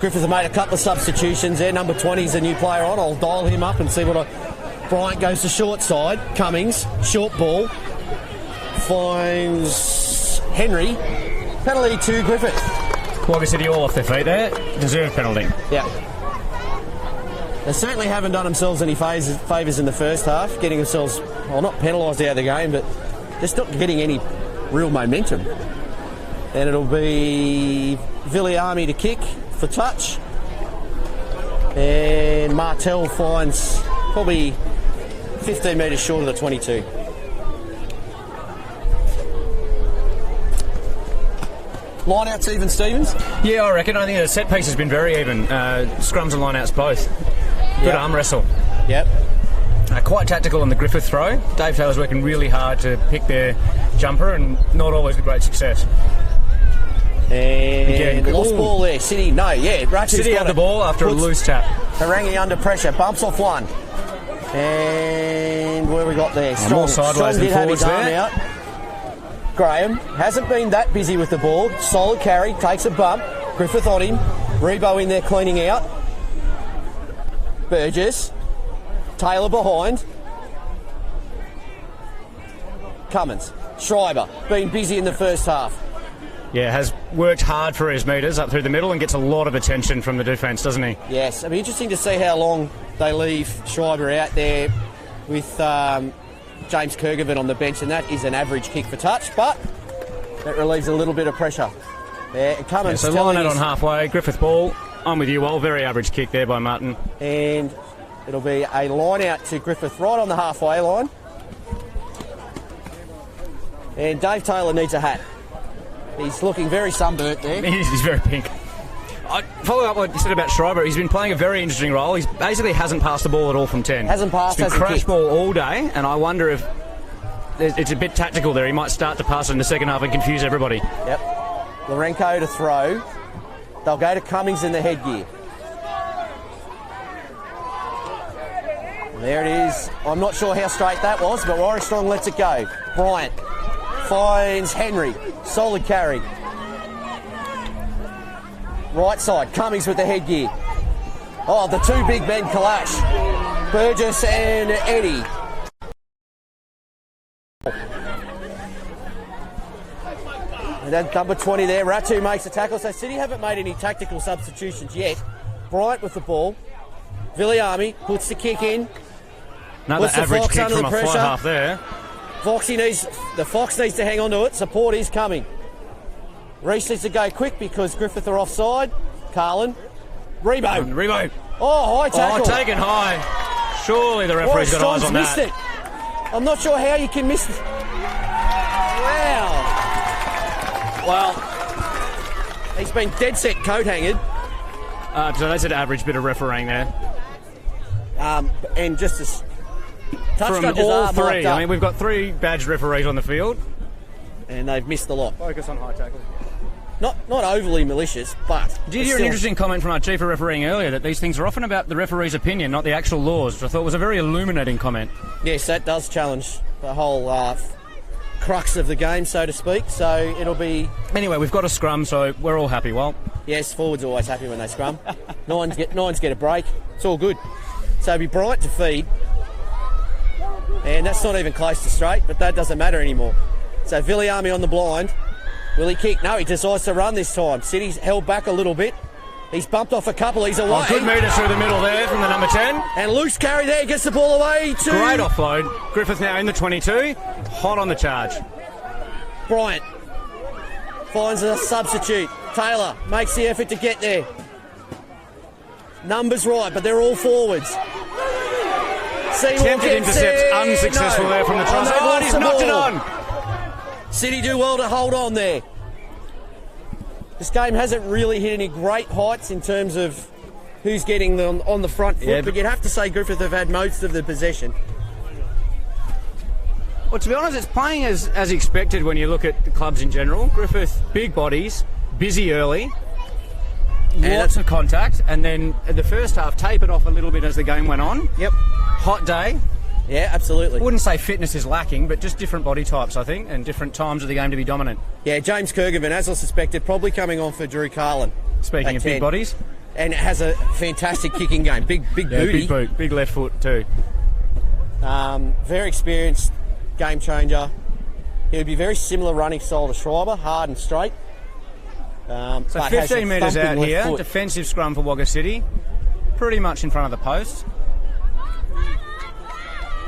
Griffith have made a couple of substitutions there. Number 20 is a new player on. I'll dial him up and see what Bryant goes to short side. Cummings, short ball. Finds Henry. Penalty to Griffith. Wagga City all off their feet there. Deserved penalty. Yeah. They certainly haven't done themselves any favours in the first half, getting themselves, well, not penalised out of the game, but just not getting any real momentum. And it'll be Villiamy to kick for touch. And Martell finds probably 15 metres short of the 22. Line-outs even, Stevens? Yeah, I reckon. I think the set piece has been very even. Scrums and line-outs both. Good arm wrestle. Yep. Quite tactical on the Griffith throw. Dave Taylor's working really hard to pick their jumper and not always with great success. And Again, lost ball there. City, no, yeah. Ratchet's City got had the it. ball after a loose tap. Harangi under pressure, bumps off one. And where we got there? More sideways Strong than did have his arm forwards there. out. Graham hasn't been that busy with the ball. Solid carry, takes a bump. Griffith on him. Rebo in there cleaning out. Burgess. Taylor behind. Cummins. Schreiber, been busy in the first half. Yeah, has worked hard for his metres up through the middle and gets a lot of attention from the defence, doesn't he? Yes, it'll be interesting to see how long they leave Schreiber out there with James Kergovan on the bench, and that is an average kick for touch, but that relieves a little bit of pressure. There, Cummins. So line out on halfway, Griffith ball. I'm with you, Wal. Very average kick there by Martin. And it'll be a line out to Griffith right on the halfway line. And Dave Taylor needs a hat. He's looking very sunburnt there. He's very pink. Following up what you said about Schreiber, he's been playing a very interesting role. He basically hasn't passed the ball at all from 10. Hasn't passed, It's been hasn't crash kicked. ball all day, and I wonder if it's a bit tactical there. He might start to pass it in the second half and confuse everybody. Yep. Lourenco to throw. They'll go to Cummings in the headgear. There it is. I'm not sure how straight that was, but Rory Strong lets it go. Bryant finds Henry. Solid carry. Right side, Cummings with the headgear. Oh, the two big men clash. Burgess and Eddie. And then number 20 there, Ratu makes the tackle. So City haven't made any tactical substitutions yet. Bryant with the ball. Viliami puts the kick in. Another Puts the average Fox kick under from the a fly pressure. half there. The Fox needs to hang on to it. Support is coming. Reese needs to go quick because Griffith are offside. Carlin. Rebo. And Rebo. Oh, high tackle. Oh, taken high. Surely the referee's got eyes Storm's on missed that. it. I'm not sure how you can miss it. Wow. Well, he's been dead set coat hanged. So that's an average bit of refereeing there. And just as touch From judges all are marked three. up, I mean, we've got 3 badged referees on the field. and they've missed a lot. Focus on high tackle. Not overly malicious, but Did you it's hear an still- interesting comment from our chief of refereeing earlier that these things are often about the referee's opinion, not the actual laws, which I thought was a very illuminating comment. Yes, that does challenge the whole crux of the game, so to speak. So it'll be Anyway, we've got a scrum, so we're all happy. Well, yes. Forwards are always happy when they scrum. Nines get a break. It's all good. So it'll be Bryant to feed, and that's not even close to straight, but that doesn't matter anymore. So Viliami on the blind. Will he kick? No, he decides to run this time. City's held back a little bit. He's bumped off a couple. He's away. oh, good metre through the middle there from the number 10. And loose carry there. Gets the ball away to Great offload. Griffith now in the 22. Hot on the charge. Bryant. Finds a substitute. Taylor makes the effort to get there. Numbers right, but they're all forwards. Seymour Tempted gets intercepts, there. unsuccessful No. there from the truss. they've Oh, lost and he's the knocked it ball. on. City do well to hold on there. This game hasn't really hit any great heights in terms of who's getting them on the front foot, Yeah, but you'd have to say Griffith have had most of the possession. Well, to be honest, it's playing as expected when you look at the clubs in general. Griffith, big bodies, busy early, lots of contact, and then the first half tapered off a little bit as the game went on. Yep. Hot day. Yeah, absolutely. I wouldn't say fitness is lacking, but just different body types, I think, and different times of the game to be dominant. Yeah, James Kergovan, as I suspected, probably coming on for Drew Carlin. Speaking at of 10. big bodies. And has a fantastic kicking game. Big Yeah, booty. big boot, big left foot too. Very experienced game changer. He would be very similar running style to Schreiber, hard and straight. So but has a 15 metres thumping out left here, foot. defensive scrum for Wagga City, pretty much in front of the post.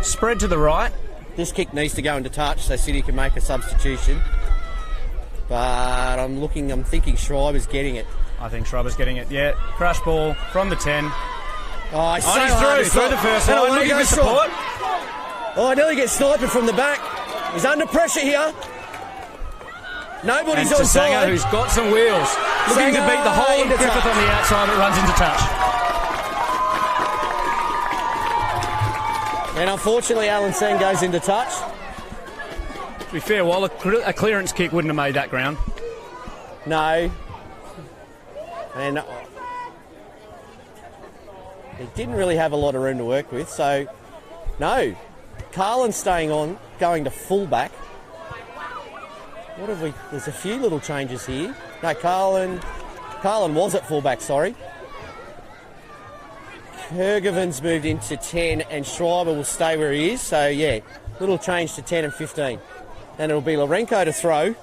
Spread to the right. This kick needs to go into touch so City can make a substitution. But I'm thinking Schreiber's getting it. I think Schreiber's getting it. Yeah, crash ball from the 10. Oh, he's so Oh, he's hard to through stop. the first And I line, wanna looking go for short. support. Oh, I nearly get sniped from the back. He's under pressure here. Nobody's And on to Sanger, side. who's got some wheels. Looking to Sanger beat the whole of into Griffith touch. on the outside, it runs into touch. And unfortunately, Alan Sen goes into touch. To be fair, while a clearance kick wouldn't have made that ground. No. And he didn't really have a lot of room to work with, so no. Carlin's staying on, going to fullback. What have we? There's a few little changes here. No, Carlin was at fullback, sorry. Kergovan's moved into 10 and Schreiber will stay where he is, so yeah, little change to 10 and 15. And it'll be Lourenco to throw.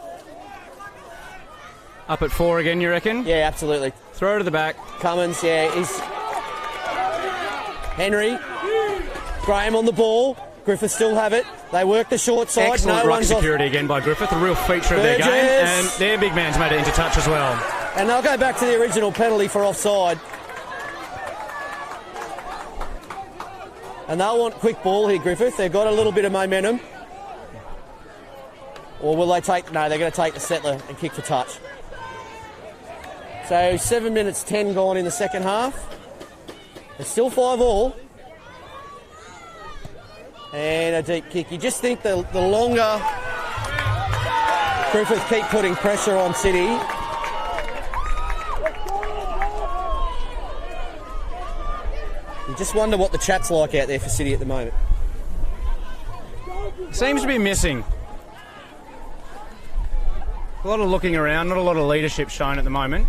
Up at 4 again, you reckon? Yeah, absolutely. Throw to the back. Cummins, yeah, is Henry. Graham on the ball. Griffith still have it. They work the short side. Excellent no ruck one's off. security again by Griffith, a real feature of their game. Burgess. And their big man's made it into touch as well. And they'll go back to the original penalty for offside. And they'll want quick ball here, Griffith. They've got a little bit of momentum. Or will they take... No, they're going to take the settler and kick for touch. So 7 minutes 10 gone in the second half. It's still 5-all. And a deep kick. You just think the longer Griffith keep putting pressure on City, you just wonder what the chat's like out there for City at the moment. Seems to be missing. A lot of looking around, not a lot of leadership shown at the moment.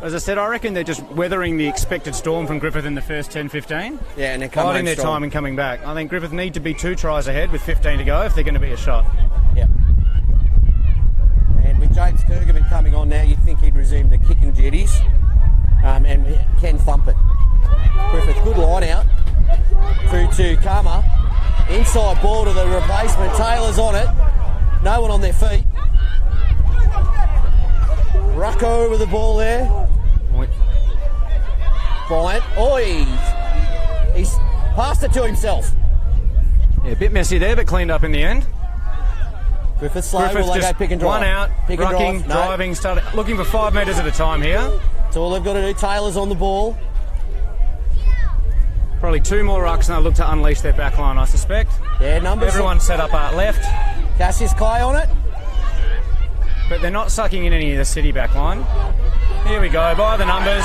As I said, I reckon they're just weathering the expected storm from Griffith in the first 10-15. Yeah, and they're coming Biding their strong. time and coming back. I think Griffith need to be 2 tries ahead with 15 to go if they're going to be a shot. Yeah. And with James Kergovan coming on now, you'd think he'd resume the kicking duties and can thump it. Griffith Good line out. Through to Kama. Inside ball to the replacement. Taylor's on it. No one on their feet. Rucko with the ball there. Bryant. Oh, he's passed it to himself. Yeah, a bit messy there, but cleaned up in the end. Griffith slow. Griffith Will they just go pick and drive? one out, pick and rucking, drive. No. driving, started looking for 5 metres at a time here. That's all they've got to do. Taylor's on the ball. Probably 2 more rucks and they'll look to unleash their back line, I suspect. Yeah, numbers. Everyone set up out left. Cassius Clay on it. But they're not sucking in any of the City back line. Here we go, by the numbers.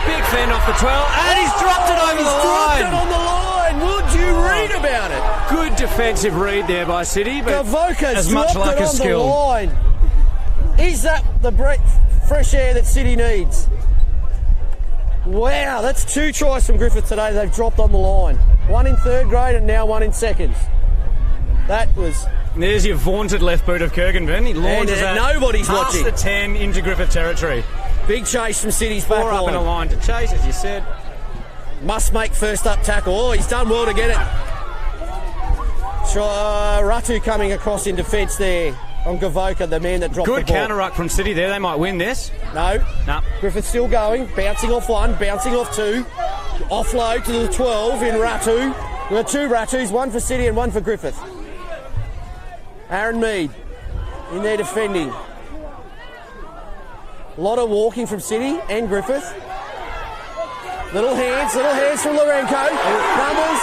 Big fend off the 12, and he's dropped it over the line. Dropped it on the line. Would you read about it? Good defensive read there by City, but Gavoka's as much dropped luck it as on skill. the line. Is that the fresh air that City needs? Wow, that's 2 tries from Griffith today they've dropped on the line. 1 in 3rd grade and now 1 in 2nd. That was... There's your vaunted left boot of Kurganvan. He launches And that nobody's past watching. the 10 into Griffith territory. Big chase from City's back 4 up in a line. line to chase, as you said. Must make first up tackle. Oh, he's done well to get it. Ratu coming across in defence there on Gavoka, the man that dropped the Good ball. counter ruck from City there. They might win this. No. No. Griffith still going. Bouncing off 1, bouncing off 2. Offload to the 12 in Ratu. There are 2 Ratus, 1 for City and 1 for Griffith. Aaron Mead in there defending. A lot of walking from City and Griffith. Little hands from Lourenco. Numbers.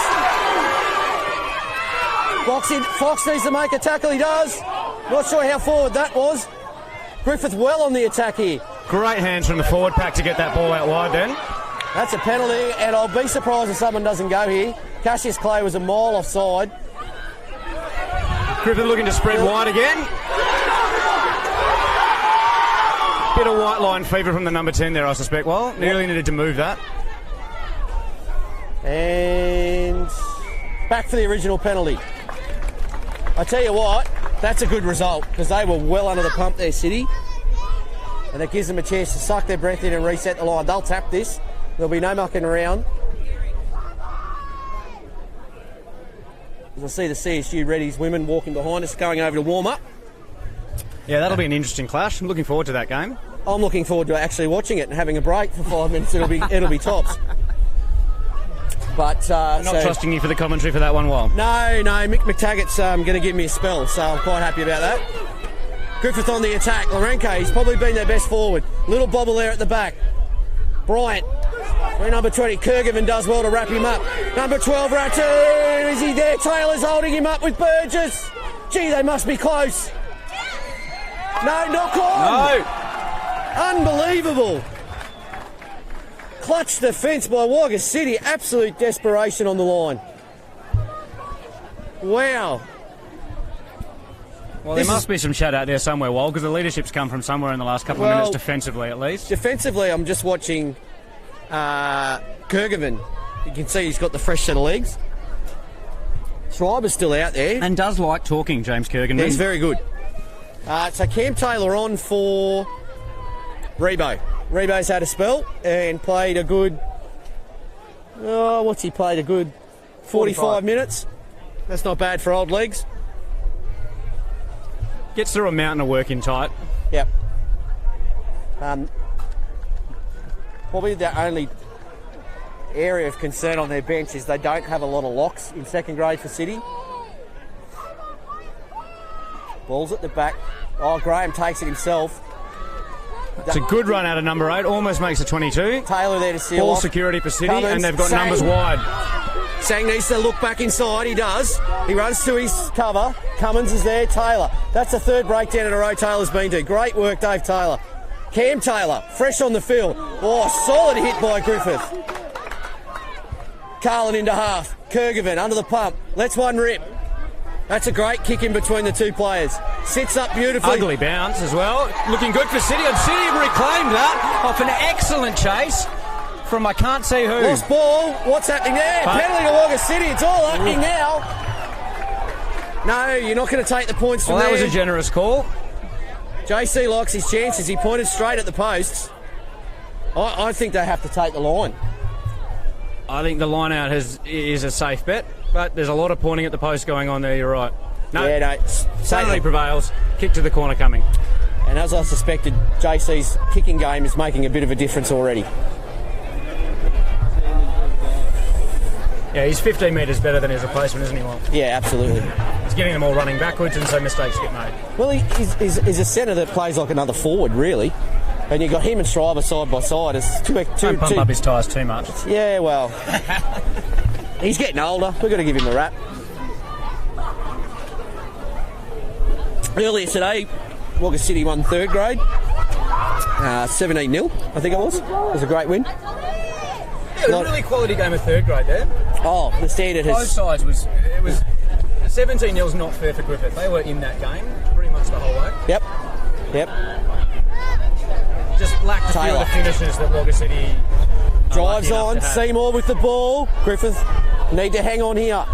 Fox needs to make a tackle, he does. Not sure how forward that was. Griffith well on the attack here. Great hands from the forward pack to get that ball out wide then. That's a penalty, and I'll be surprised if someone doesn't go here. Cassius Clay was a mile offside. Griffith looking to spread wide again. Bit of white line fever from the number 10 there, I suspect. Well, nearly needed to move that. And back for the original penalty. I tell you what, that's a good result because they were well under the pump there, City. And it gives them a chance to suck their breath in and reset the line. They'll tap this. There'll be no mucking around. As I see the CSU Reddies women walking behind us, going over to warm up. Yeah, that'll be an interesting clash. I'm looking forward to that game. I'm looking forward to actually watching it and having a break for 5 minutes. It'll be tops. But Not trusting you for the commentary for that one while. No, Mick McTaggart's going to give me a spell, so I'm quite happy about that. Griffith on the attack. Lourenco, he's probably been their best forward. Little bobble there at the back. Bryant. Number 20, Kurganvan does well to wrap him up. Number 12, Ratu. Is he there? Taylor's holding him up with Burgess. Gee, they must be close. No, knock on. No. Unbelievable. Clutch defence by Wagga City. Absolute desperation on the line. Wow. Well, there must be some chat out there somewhere, Wal, because the leadership's come from somewhere in the last couple of minutes, defensively at least. Defensively, I'm just watching Kurganvan. You can see he's got the fresh set of legs. Schreiber's still out there. And does like talking, James Kurganvan. He's very good. So Cam Taylor on for Rebo. Rebo's had a spell and played a good... what's he played? A good 45 minutes. That's not bad for old legs. Gets through a mountain of work in tight. Yep. Probably the only area of concern on their bench is they don't have a lot of locks in second grade for City. Ball's at the back. Oh, Graham takes it himself. It's a good run out of number 8. Almost makes a 22. Taylor there to seal Ball off. security for City, Cummins, and they've got Sang. numbers wide. Sang needs to look back inside. He does. He runs to his cover. Cummins is there. Taylor. That's the third breakdown in a row Taylor's been to. Great work, Dave Taylor. Cam Taylor, fresh on the field. Oh, solid hit by Griffith. Carlin into half. Kurganvan under the pump. Lets one rip. That's a great kick in between the two players. Sits up beautifully. Ugly bounce as well. Looking good for City. And City have reclaimed that off an excellent chase from I can't see who. Lost ball. What's happening there? Penalty to Wagga City. It's all happening now. No, you're not going to take the points from Well, that there. was a generous call. JC likes his chances. He pointed straight at the posts. I think they have to take the line. I think the line out is a safe bet, but there's a lot of pointing at the post going on there, you're right. No, Yeah, no. sanity prevails. Kick to the corner coming. And as I suspected, JC's kicking game is making a bit of a difference already. Yeah, he's 15 metres better than his replacement, isn't he, Will? Yeah, absolutely. He's getting them all running backwards, and so mistakes get made. Well, he's a centre that plays like another forward, really. And you've got him and Schreiber side by side. It's Don't pump up his tyres too much. Yeah, well, he's getting older. We've got to give him a rap. Earlier today, Wagga City won third grade. 17-0, I think it was. It was a great win. Yeah, a really quality game of third grade there. Oh, the standard Both has... sides was 17-0's not fair for Griffith. They were in that game pretty much the whole way. Yep. Just lacked a few of the finishes that Wagga City Drives on, Seymour with the ball. Griffith need to hang on here.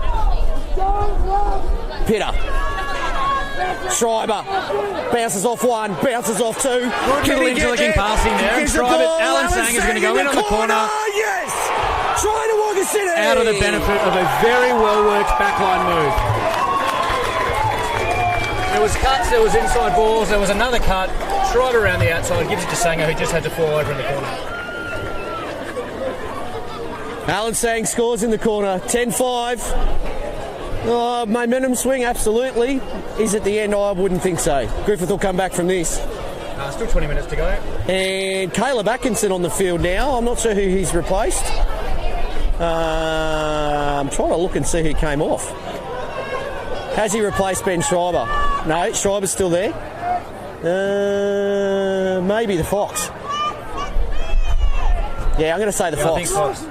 Pitter. Schreiber bounces off one, bounces off two. Good little interlinking passing there. And Alan Sang is going to go in on the corner. Yes! Trying to Wagga City. Out of the benefit of a very well-worked backline move. There was cuts, there was inside balls, there was another cut. Schreiber around the outside, gives it to Sanger, who just had to fall over in the corner. Alan Sang scores in the corner, 10-5. Oh, momentum swing, absolutely. Is it the end? I wouldn't think so. Griffith will come back from this. Still 20 minutes to go. And Caleb Atkinson on the field now. I'm not sure who he's replaced. I'm trying to look and see who came off. Has he replaced Ben Schreiber? No, Schreiber's still there. Maybe the Fox. Yeah, I'm going to say the Fox. I think Fox.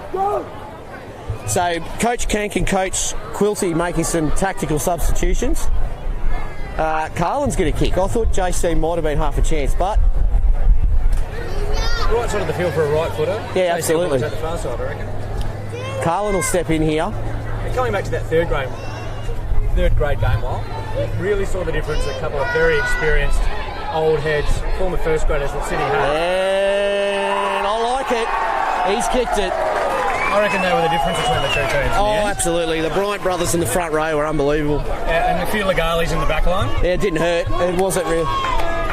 So Coach Kank and Coach Quilty making some tactical substitutions. Carlin's going to kick. I thought JC might have been half a chance, but... Right side of the field for a right footer. Yeah, absolutely. At the far side, I reckon. Carlin will step in here. And coming back to that third grade game, really saw the difference. A couple of very experienced old heads, former first graders that City had. And I like it. He's kicked it. I reckon they were the difference between the two teams. Absolutely. The Bryant brothers in the front row were unbelievable. And a few Legalis in the back line. Yeah, it didn't hurt. It wasn't real.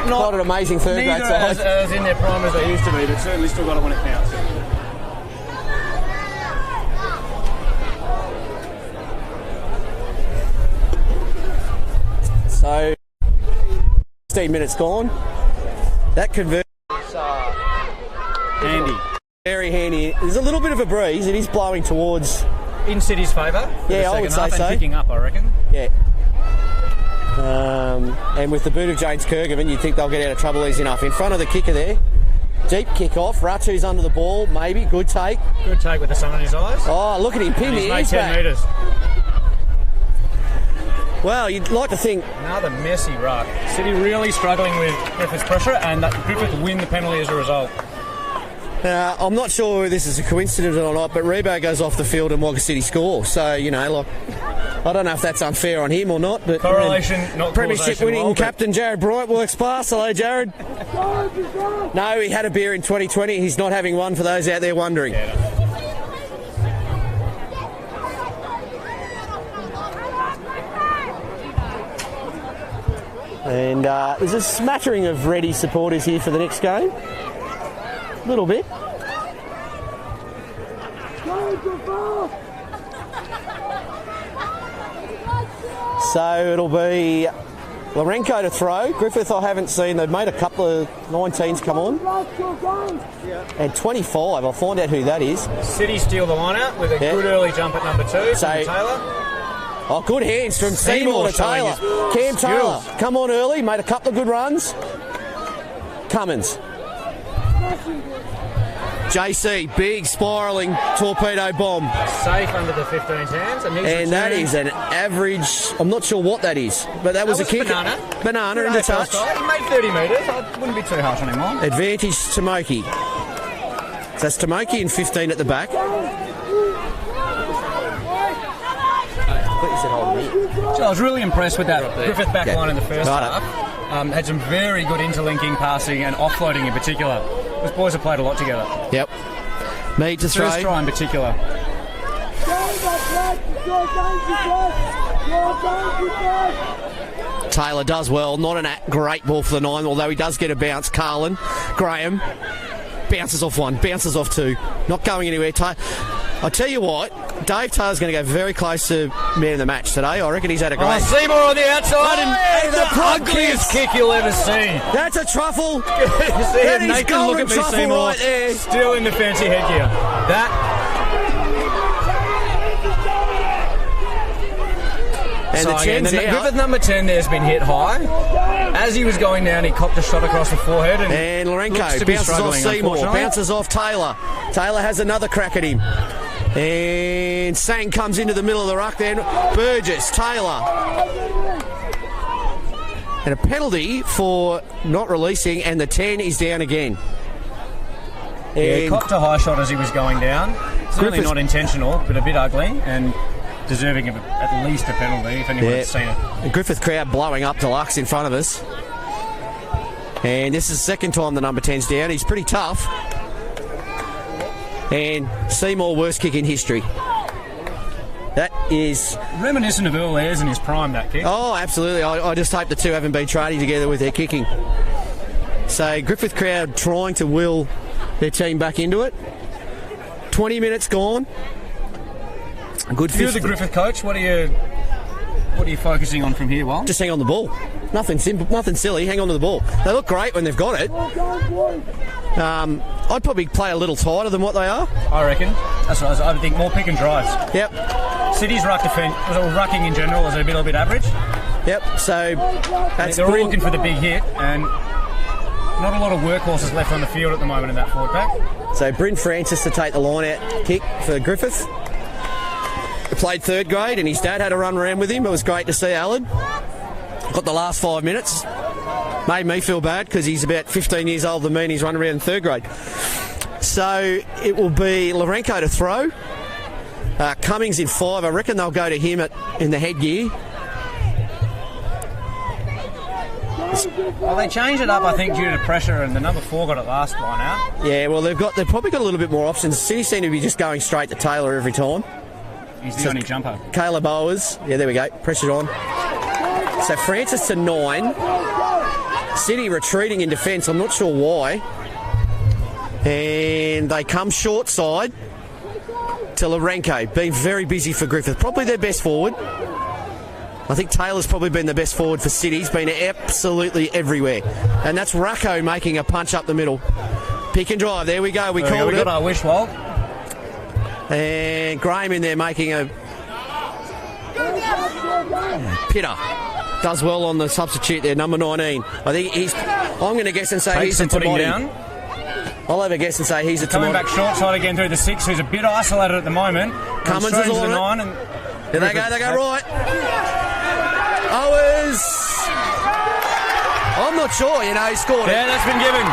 Not an amazing third grade side. As in their prime as they used to be, but certainly still got it when it counts. So, 16 minutes gone. That converts. Handy. Very handy. There's a little bit of a breeze. It is blowing towards... In City's favour. Yeah, I would say so. And picking up, I reckon. Yeah. And with the boot of James Kergovan, you'd think they'll get out of trouble easy enough. In front of the kicker there. Deep kick off. Ratu's under the ball, maybe. Good take. Good take with the sun in his eyes. Oh, look at him pin. He's made 10 metres. Well, you'd like to think... Another messy ruck. City really struggling with Griffith's pressure, and that Griffith win the penalty as a result. I'm not sure whether this is a coincidence or not, but Rebo goes off the field and Wagga City score. So, I don't know if that's unfair on him or not. But correlation, not Premiership winning captain Jared Bryant works past. Hello, Jared. No, he had a beer in 2020. He's not having one, for those out there wondering. Yeah, And there's a smattering of Reddy supporters here for the next game. A little bit. So it'll be Lorenko to throw. Griffith I haven't seen. They've made a couple of 19s come on. And 25. I'll find out who that is. City steal the line out with a good early jump at number 2 from Taylor. Oh, good hands from Seymour to Taylor. Cam Taylor, come on early, made a couple of good runs. Cummins. JC, big spiralling torpedo bomb. Safe under the 15's hands. And that is an average, I'm not sure what that is, but that was a kick. Banana into touch. He made 30 metres. I wouldn't be too harsh on him. Advantage to Moki. So that's Tomoki in 15 at the back. So I was really impressed with that Griffith back line in the first half. Had some very good interlinking, passing and offloading in particular. Those boys have played a lot together. Yep. Mead to throw. First try in particular. Taylor does well. Not a great ball for the 9, although he does get a bounce. Graham bounces off 1, bounces off 2. Not going anywhere. I tell you what, Dave Taylor's going to go very close to man of the match today. I reckon he's had a great... Seymour on the outside and the ugliest kick you'll ever see. That's a truffle. That is Nathan, look at me, Seymour. Right there. Still in the fancy headgear. Griffith number 10 there's been hit high. As he was going down, he copped a shot across the forehead. And Lourenco bounces off Seymour, bounces off Taylor. Taylor has another crack at him. And Sang comes into the middle of the ruck then. Burgess, Taylor. And a penalty for not releasing, and the 10 is down again. He copped a high shot as he was going down. Certainly not intentional, but a bit ugly, and deserving of at least a penalty if anyone had seen it. The Griffith crowd blowing up deluxe in front of us. And this is the second time the number 10's down. He's pretty tough. And Seymour, worst kick in history. That is... reminiscent of Earl Ayres in his prime, that kick. Oh, absolutely. I just hope the two haven't been training together with their kicking. So Griffith crowd trying to will their team back into it. 20 minutes gone. Good. You're the Griffith coach. What are you focusing on from here, Will? Just hang on the ball. Nothing simple, nothing silly. Hang on to the ball. They look great when they've got it. I'd probably play a little tighter than what they are. I reckon. That's what I think. More pick and drives. Yep. City's ruck defence, or rucking in general, is a little bit average. Yep. So they're all looking for the big hit, and not a lot of workhorses left on the field at the moment in that forward pack. So Bryn Francis to take the line out kick for Griffith. He played third grade, and his dad had a run around with him. It was great to see Alan. Got the last 5 minutes. Made me feel bad because he's about 15 years older than me and he's running around in third grade. So it will be Lourenco to throw. Cummings in 5. I reckon they'll go to him in the headgear. Well, they changed it up, I think, due to pressure, and the number 4 got it last line out. Yeah, well, they've probably got a little bit more options. City seem to be just going straight to Taylor every time. He's the only jumper. Caleb Owers. Yeah, there we go. Pressured on. So Francis to 9. City retreating in defence. I'm not sure why. And they come short side to Lourenco. Been very busy for Griffith. Probably their best forward. I think Taylor's probably been the best forward for City. He's been absolutely everywhere. And that's Racco making a punch up the middle. Pick and drive. There we go. We called it. We got our wish, Walt. And Graham in there making a... Pitter does well on the substitute there, number 19. I think I'm going to guess and say he's a Tamati. I'll have a guess and say he's a Tamati. Coming back short side again through the 6, who's a bit isolated at the moment. Cummins is on the 9. And there they go right. Owers. I'm not sure, he scored it. Yeah, that's been given.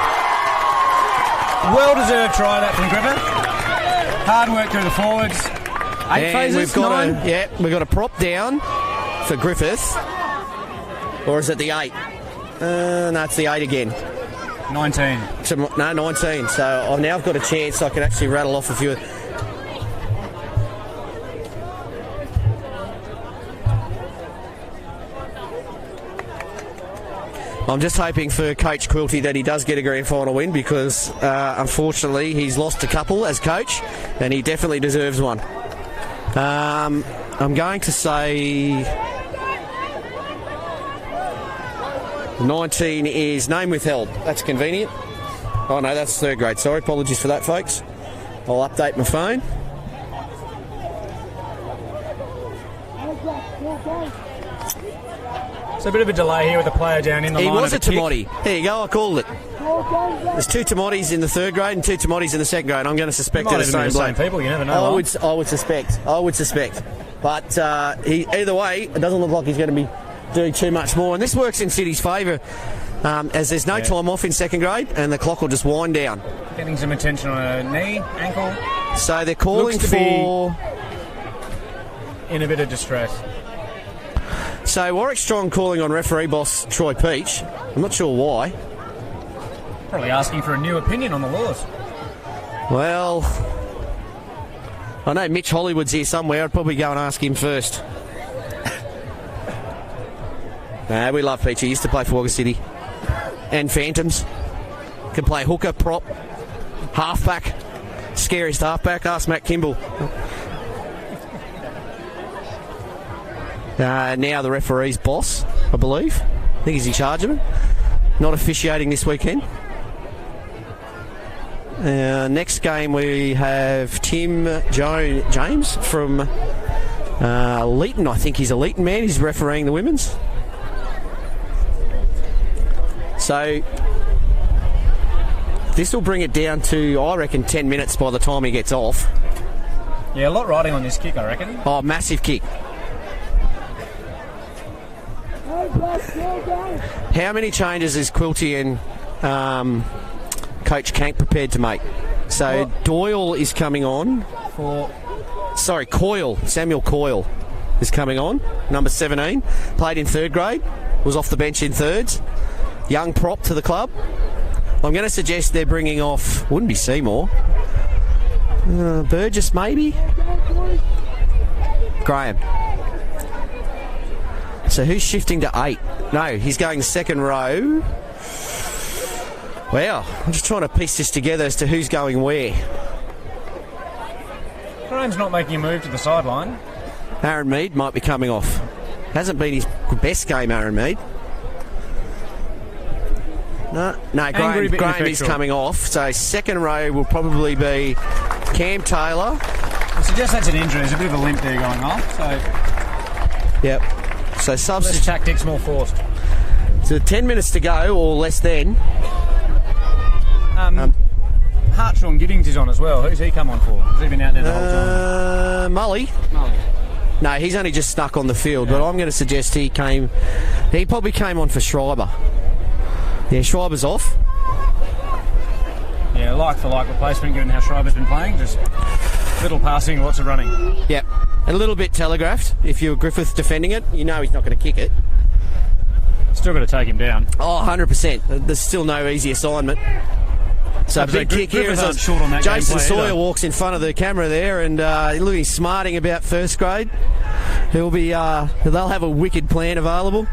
Well-deserved try that from Griffith. Hard work through the forwards. 8 phases, we've got a prop down for Griffith. Or is it the 8? No, it's the 8 again. 19. 19. So I've now got a chance I can actually rattle off a few. I'm just hoping for Coach Quilty that he does get a grand final win because unfortunately he's lost a couple as coach and he definitely deserves one. I'm going to say 19 is name withheld. That's convenient. Oh no, that's third grade. Sorry, apologies for that, folks. I'll update my phone. So a bit of a delay here with the player down in the line. He was a Tamati. There you go, I called it. There's 2 Tamatis in the third grade and 2 Tamatis in the second grade. I'm going to suspect they're the same people. You never know. I would suspect. But either way, it doesn't look like he's going to be doing too much more. And this works in City's favour as there's no time off in second grade and the clock will just wind down. Getting some attention on a knee, ankle. So they're calling for... in a bit of distress. So Warwick Strong calling on referee boss Troy Peach. I'm not sure why. Probably asking for a new opinion on the laws. Well, I know Mitch Hollywood's here somewhere. I'd probably go and ask him first. Nah, we love Peachy. He used to play for Wagga City. And Phantoms. Can play hooker, prop, halfback. Scariest halfback. Ask Matt Kimball. Now the referee's boss, I believe. I think he's in charge of it. Not officiating this weekend. Next game we have Tim James from Leeton. I think he's a Leeton man. He's refereeing the women's. So this will bring it down to, I reckon, 10 minutes by the time he gets off. Yeah, a lot riding on this kick, I reckon. Oh, massive kick. How many changes is Quilty and Coach Kank prepared to make? So Doyle is coming on for... Sorry, Coyle. Samuel Coyle is coming on. Number 17. Played in third grade. Was off the bench in thirds. Young prop to the club. I'm going to suggest they're bringing off... Wouldn't be Seymour. Burgess, maybe? Graham. So who's shifting to 8? No, he's going second row. Wow, I'm just trying to piece this together as to who's going where. Graham's not making a move to the sideline. Aaron Mead might be coming off. Hasn't been his best game, Aaron Mead. No, Graham is coming off. So second row will probably be Cam Taylor. I suggest that's an injury. There's a bit of a limp there going on. So yep. So substitute tactics more forced. So 10 minutes to go, or less than. Hartshaw Giddings is on as well. Who's he come on for? Has he been out there the whole time? Mully. No, he's only just stuck on the field, but I'm going to suggest he probably came on for Schreiber. Yeah, Schreiber's off. Yeah, like for like replacement given how Schreiber's been playing. Just little passing, lots of running. Yep. And a little bit telegraphed. If you're Griffith defending it, you know he's not going to kick it. Still got to take him down. Oh, 100%. There's still no easy assignment. So big kick here as Jason Sawyer walks in front of the camera there, and look, he's smarting about first grade. They'll have a wicked plan available.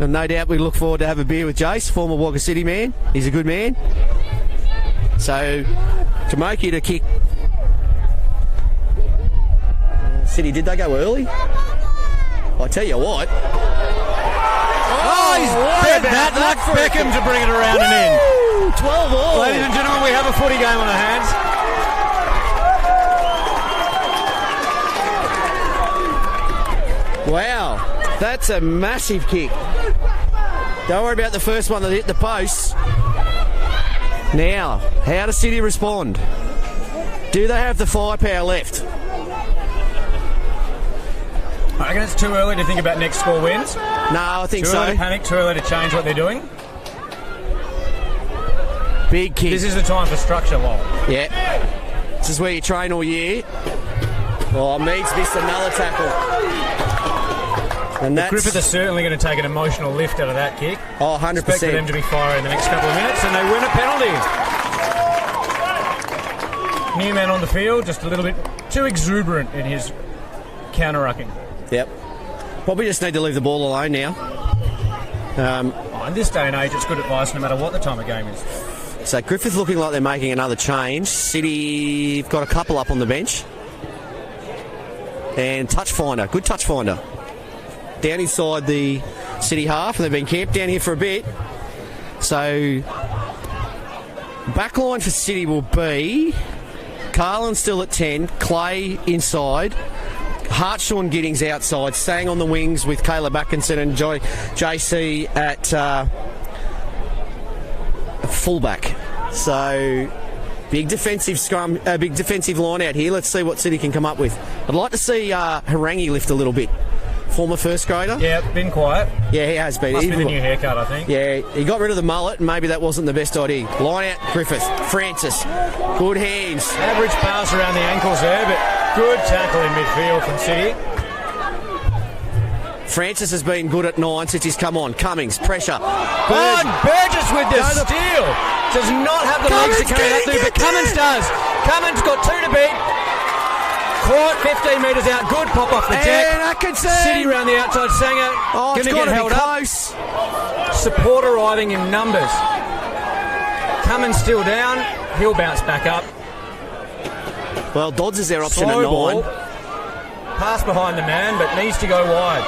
And no doubt we look forward to have a beer with Jace, former Wagga City man. He's a good man. So Tomoki to kick. City, did they go early? I tell you what. Oh, he's bad that luck Beckham to bring it around. Woo! And in. 12 all. Ladies and gentlemen, we have a footy game on our hands. Wow, that's a massive kick. Don't worry about the first one that hit the posts. Now, how does City respond? Do they have the firepower left? I reckon it's too early to think about next score wins. No, I think so. Too early to panic, too early to change what they're doing. Big kick. This is the time for structure, Lol. Yeah. This is where you train all year. Oh, Mead's missed another tackle. And that's... Griffith is certainly going to take an emotional lift out of that kick. Oh, 100%. Expect for them to be firing in the next couple of minutes, and they win a penalty. New man on the field, just a little bit too exuberant in his counter-rucking. Yep. Probably just need to leave the ball alone now. In this day and age, it's good advice no matter what the time of game is. So Griffith looking like they're making another change. City have got a couple up on the bench. And touch finder, good touch finder. Down inside the City half, and they've been camped down here for a bit. So backline for City will be Carlin still at 10, Clay inside, Hartshaw and Giddings outside, staying on the wings with Caleb Atkinson and JC at fullback. So big defensive scrum, big defensive line out here. Let's see what City can come up with. I'd like to see Harangi lift a little bit. Former first grader. Yeah, been quiet. Yeah, he has been. Must be the new haircut, I think. Yeah, he got rid of the mullet, and maybe that wasn't the best idea. Line out, Griffith, Francis, good hands. Average pass around the ankles there, but good tackle in midfield from City. Francis has been good at 9 since he's come on. Cummings, pressure. And Burgess with the steal. Does not have the legs to carry that through, but Cummins does. Cummins got 2 to beat. caught, 15 metres out, good pop off the deck. And Atkinson. City round the outside, Sanger. Oh, it's Gonna got get to be held close. up. Support arriving in numbers. Cummins still down. He'll bounce back up. Well, Dodds is their option Slow at 9. ball. Pass behind the man, but needs to go wide.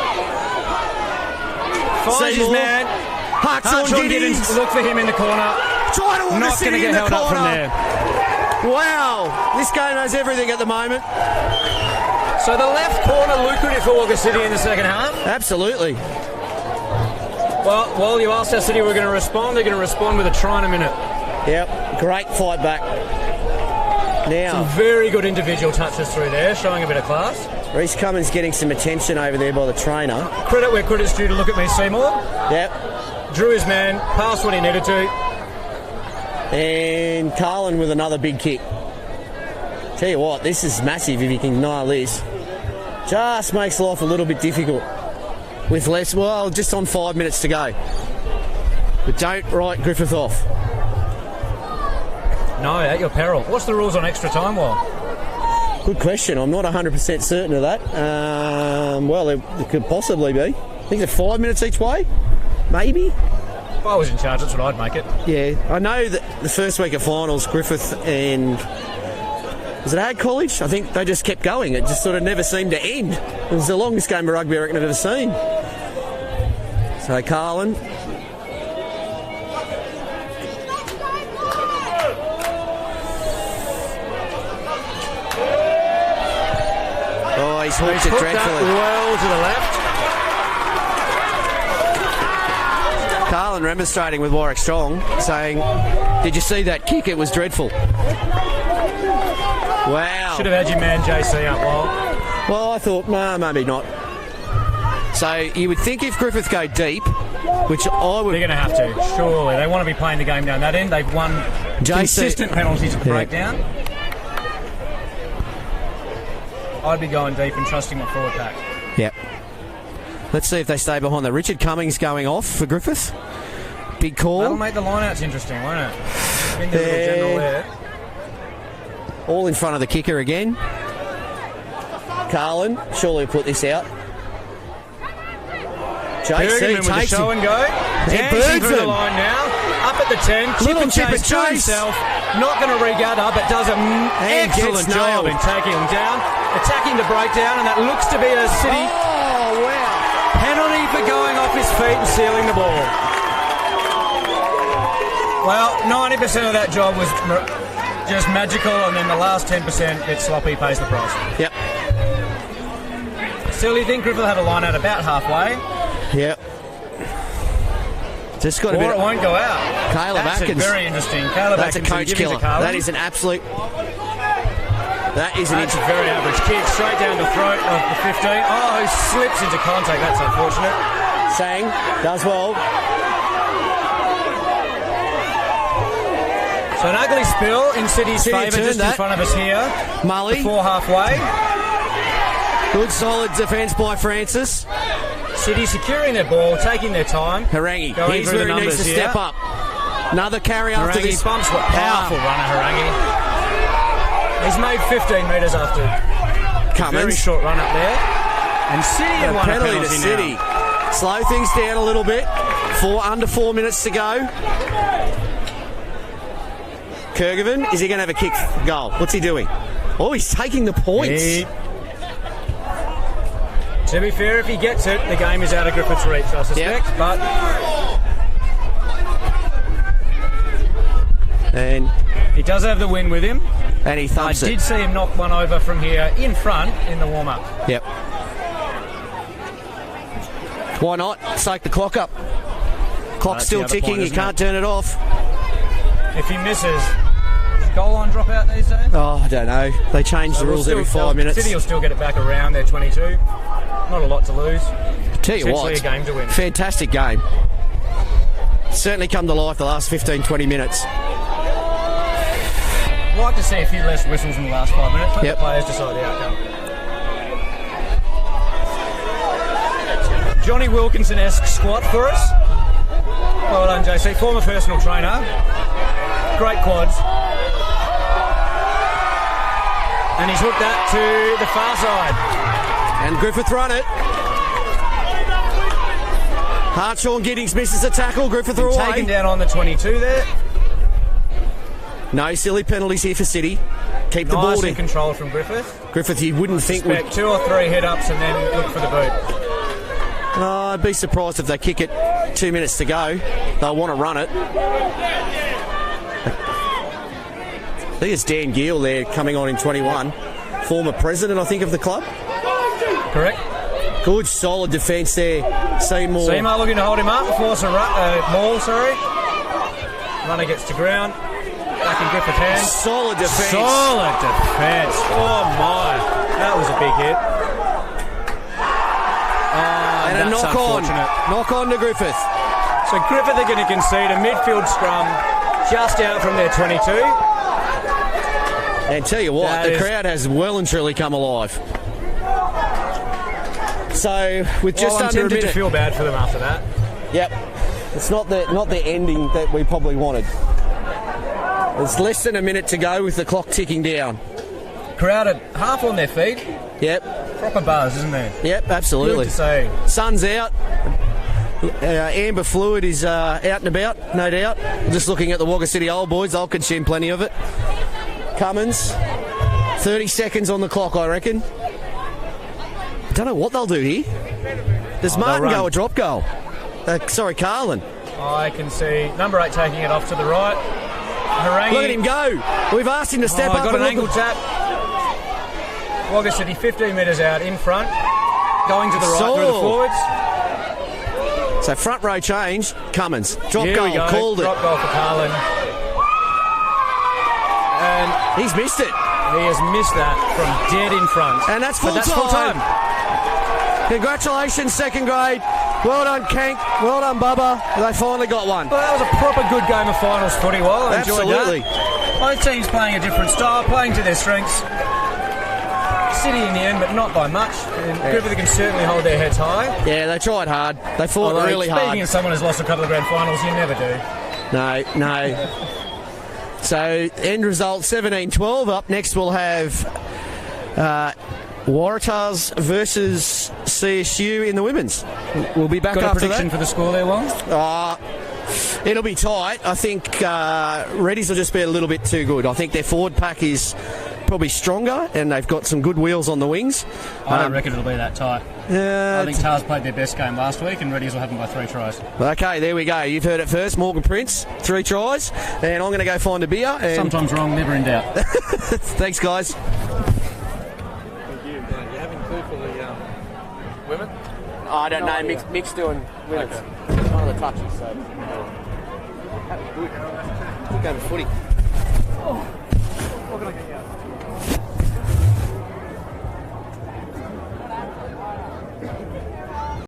Finds his man. Hartshorn Giddings. Look for him in the corner. Trying to walk Not going to get held up from there. Wow, this game has everything at the moment. So the left corner lucrative for Wagga City in the second half. Absolutely. Well, while you asked how City were going to respond, they're going to respond with a try in a minute. Yep, great fight back. Now, Some very good individual touches through there, showing a bit of class. Reece Cummins getting some attention over there by the trainer. Credit where credit's due to look at me, Seymour. Yep. Drew his man, passed what he needed to. And Carlin with another big kick. Tell you what, this is massive if you can nail this. Just makes life a little bit difficult. With less, well, just on 5 minutes to go. But don't write Griffith off. No, at your peril. What's the rules on extra time, Good question. I'm not 100% certain of that. Well, it could possibly be. I think it's 5 minutes each way. Maybe. If I was in charge, that's what I'd make it. Yeah, I know that the first week of finals, Griffith and was it Ag College? I think they just kept going. It just sort of never seemed to end. It was the longest game of rugby I reckon I've ever seen. So Carlin. Oh, he's hooked it dreadfully. Well to the left. Carlin remonstrating with Warwick Strong, saying, "Did you see that kick? It was dreadful." Wow. Should have had your man JC up, Well, I thought, nah, maybe not. So you would think if Griffith go deep, which I would... They're going to have to, surely. They want to be playing the game down that end. They've won consistent penalties at the breakdown. I'd be going deep and trusting my forward pack. Yep. Let's see if they stay behind. Richard Cummings going off for Griffith. Big call. That'll make the lineouts interesting, won't it? Been the little general there. All in front of the kicker again. Carlin, surely put this out. JC with the show and go. Dancing through the line now. Up at the 10. Chip and chase to himself. Not going to regather, but does an excellent job in taking him down. Attacking the breakdown, and that looks to be a City penalty for going off his feet and sealing the ball. Well, 90% of that job was just magical, and then the last 10%, bit sloppy, pays the price. Yep. Still, you think Griffith will have a line out about halfway? Yep. Just got a bit. Or it won't go out. Caleb Atkins. Very interesting. Caleb That's Atkins, a coach killer. That is an absolute. That is That's a very average kick, straight down the throat of the 15. Oh, he slips into contact. That's unfortunate. Sang does well. So an ugly spill in City's favour just in front of us here. Mully. Before halfway. Good solid defence by Francis. City securing their ball, taking their time. Harangi. Here's where he needs to step up. Another carry after this. Bumps. What powerful runner, Harangi. He's made 15 metres after Cummins. Very short run up there. And City have won a penalty to City. Now. Slow things down a little bit. Under 4 minutes to go. Kergovan, is he going to have a kick goal? What's he doing? Oh, he's taking the points. To be fair, if he gets it, the game is out of Griffith's reach, I suspect. Yep. But and he does have the win with him. And he thumps it. I did see him knock one over from here in front in the warm-up. Yep. Why not? Soak the clock up. Clock's still ticking. You can't turn it off. If he misses, does goal line drop out these days? Oh, I don't know. They change the rules every 5 minutes. City will still get it back around their 22. Not a lot to lose. Tell you what, a game to win. Fantastic game. Certainly come to life the last 15-20 minutes. I'd like to see a few less whistles in the last 5 minutes. Let the players decide the outcome. Johnny Wilkinson-esque squat for us. Well done, JC. Former personal trainer. Great quads. And he's hooked that to the far side. And Griffith run it. Hartshaw Giddings misses the tackle. Griffith are away. Taken down on the 22 there. No silly penalties here for City. Keep the ball Nice in. and controlled from Griffith. Griffith, you wouldn't think would. Expect 2 or 3 head-ups and then look for the boot. I'd be surprised if they kick it 2 minutes to go. They'll want to run it. I think it's Dan Gill there coming on in 21. Former president, I think, of the club. Correct. Good, solid defence there. Seymour. Seymour looking to hold him up. Force a maul, sorry. Runner gets to ground. Back in Griffith's hands. Solid defence. Solid defence. Oh, my. That was a big hit. And a knock on to Griffith. So Griffith are going to concede a midfield scrum just out from their 22. And tell you what, the crowd has well and truly come alive. So with just I'm under a tempted minute to feel bad for them after that. Yep, it's not the ending that we probably wanted. There's less than a minute to go with the clock ticking down. Crowd are half on their feet. Yep. Proper buzz, isn't there? Yep, absolutely. Good to see. Sun's out. Amber fluid is out and about, no doubt. Just looking at the Wagga City Old Boys, they'll consume plenty of it. Cummins, 30 seconds on the clock, I reckon. Don't know what they'll do here. Does Martin go a drop goal? Carlin. I can see number 8 taking it off to the right. Harangi. Look at him go. We've asked him to step up. Got an angle tap. Wagga City 15 metres out in front. Going to the right through the forwards. So front row change. Cummins. Drop Here goal. we go. Called Drop goal for Carlin. And he's missed it. He has missed that from dead in front. And that's full time. Congratulations, second grade. Well done, Kank. Well done, Bubba. They finally got one. Well, that was a proper good game of finals footy. Well, I enjoyed Absolutely. that. Both teams playing a different style, playing to their strengths. City in the end, but not by much. And Griffith can certainly hold their heads high. Yeah, they tried hard. They fought really hard. Speaking of someone who's lost a couple of grand finals, you never do. No. So, end result 17-12. Up next we'll have Waratahs versus CSU in the women's. We'll be back Got after a prediction that. for the score there, Wong? It'll be tight. I think Reddies will just be a little bit too good. I think their forward pack is probably stronger and they've got some good wheels on the wings. I don't reckon it'll be that tight. I think Tars played their best game last week and Reddies will have them by 3 tries. Okay, there we go. You've heard it first. Morgan Prince, 3 tries. And I'm going to go find a beer. And sometimes wrong, never in doubt. Thanks, guys. Thank you. Do you have any clue for the women? I don't know. Mick's doing women's. Okay. One of the touches, so. That was good. Good game of footy. What can I get you?